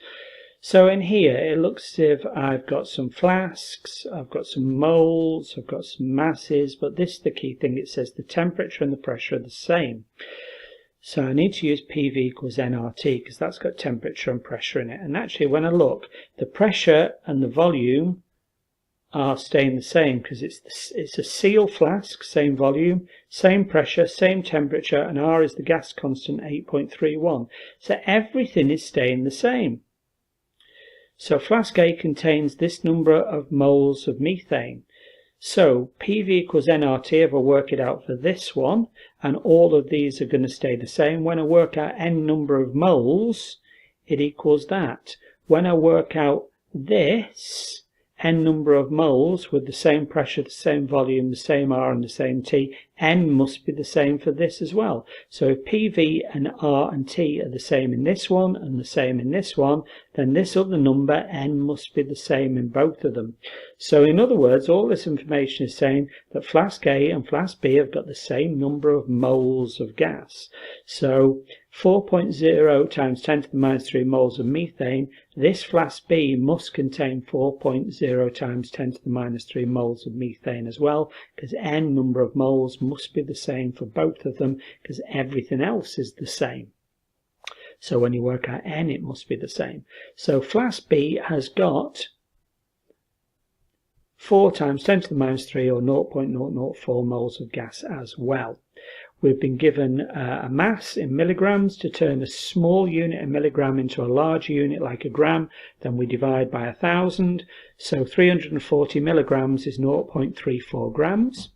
So in here it looks as if I've got some flasks, I've got some moles, I've got some masses, but this is the key thing. It says the temperature and the pressure are the same. So I need to use PV equals nRT because that's got temperature and pressure in it. And actually when I look, the pressure and the volume are staying the same because it's a seal flask, same volume, same pressure, same temperature, and R is the gas constant, 8.31. So everything is staying the same. So flask A contains this number of moles of methane. So PV equals nRT if I work it out for this one, and all of these are going to stay the same. When I work out n number of moles, it equals that. When I work out this, n number of moles with the same pressure, the same volume, the same R and the same T, n must be the same for this as well. So if PV and R and T are the same in this one and the same in this one, then this other number n must be the same in both of them. So in other words, all this information is saying that flask A and flask B have got the same number of moles of gas. So 4.0 times 10 to the minus 3 moles of methane, this flask B must contain 4.0 times 10 to the minus 3 moles of methane as well, because n number of moles must be the same for both of them, because everything else is the same. So when you work out n, it must be the same. So flask B has got 4 times 10 to the minus 3 or 0.004 moles of gas as well. We've been given a mass in milligrams. To turn a small unit in milligram into a large unit like a gram, then we divide by 1,000. So 340 milligrams is 0.34 grams.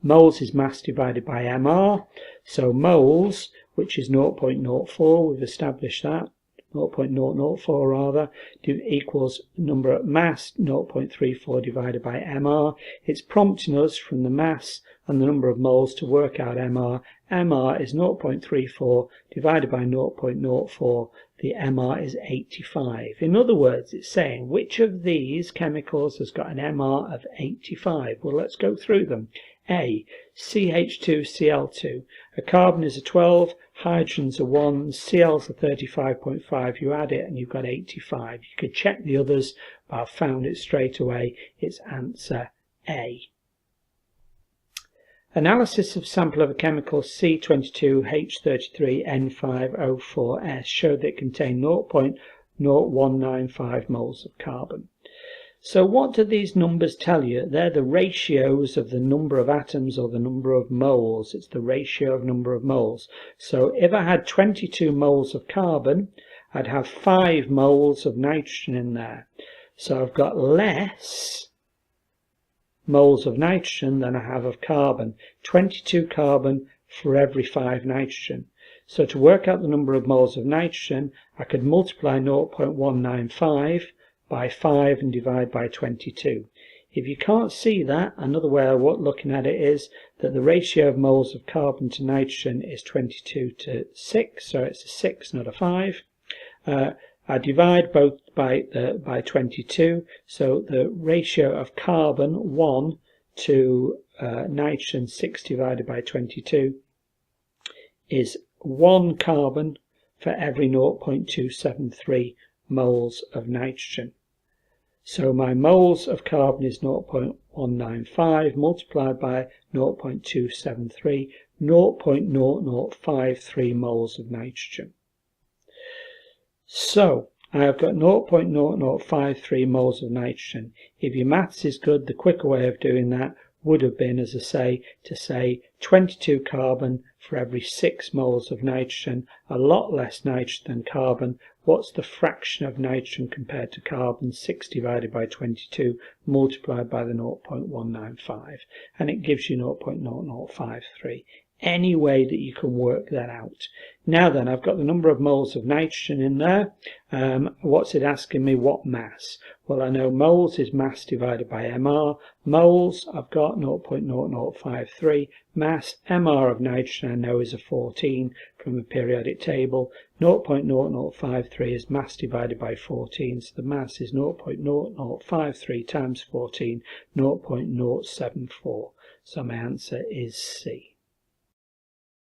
Moles is mass divided by mR. So moles, which is 0.04, we've established that. 0.004 rather, equals number of mass 0.34 divided by mR. It's prompting us from the mass and the number of moles to work out mR. mR is 0.34 divided by 0.04. The mR is 85. In other words, it's saying which of these chemicals has got an mR of 85. Well, let's go through them. A, CH2Cl2. A carbon is a 12, hydrogen's a 1, Cl's a 35.5. You add it and you've got 85. You could check the others, but I've found it straight away. It's answer A. Analysis of sample of a chemical C22H33N5O4S showed that it contained 0.0195 moles of carbon. So what do these numbers tell you? They're the ratios of the number of atoms or the number of moles. It's the ratio of number of moles. So if I had 22 moles of carbon, I'd have 5 moles of nitrogen in there. So I've got less moles of nitrogen than I have of carbon. 22 carbon for every 5 nitrogen. So to work out the number of moles of nitrogen, I could multiply 0.195 by 5 and divide by 22. If you can't see that, another way of looking at it is that the ratio of moles of carbon to nitrogen is 22 to 6, so it's a 6, not a 5. I divide both by 22, so the ratio of carbon 1 to nitrogen 6 divided by 22 is 1 carbon for every 0.273 moles of nitrogen. So my moles of carbon is 0.195 multiplied by 0.273, 0.0053 moles of nitrogen. So I have got 0.0053 moles of nitrogen. If your maths is good, the quicker way of doing that would have been, as I say, to say 22 carbon for every 6 moles of nitrogen, a lot less nitrogen than carbon. What's the fraction of nitrogen compared to carbon? 6 divided by 22 multiplied by the 0.195, and it gives you 0.0053. Any way that you can work that out. Now then, I've got the number of moles of nitrogen in there. What's it asking me? What mass? Well, I know moles is mass divided by mR. Moles, I've got 0.0053. Mass, mR of nitrogen, I know is a 14 from the periodic table. 0.0053 is mass divided by 14, so the mass is 0.0053 times 14, 0.074. So my answer is C.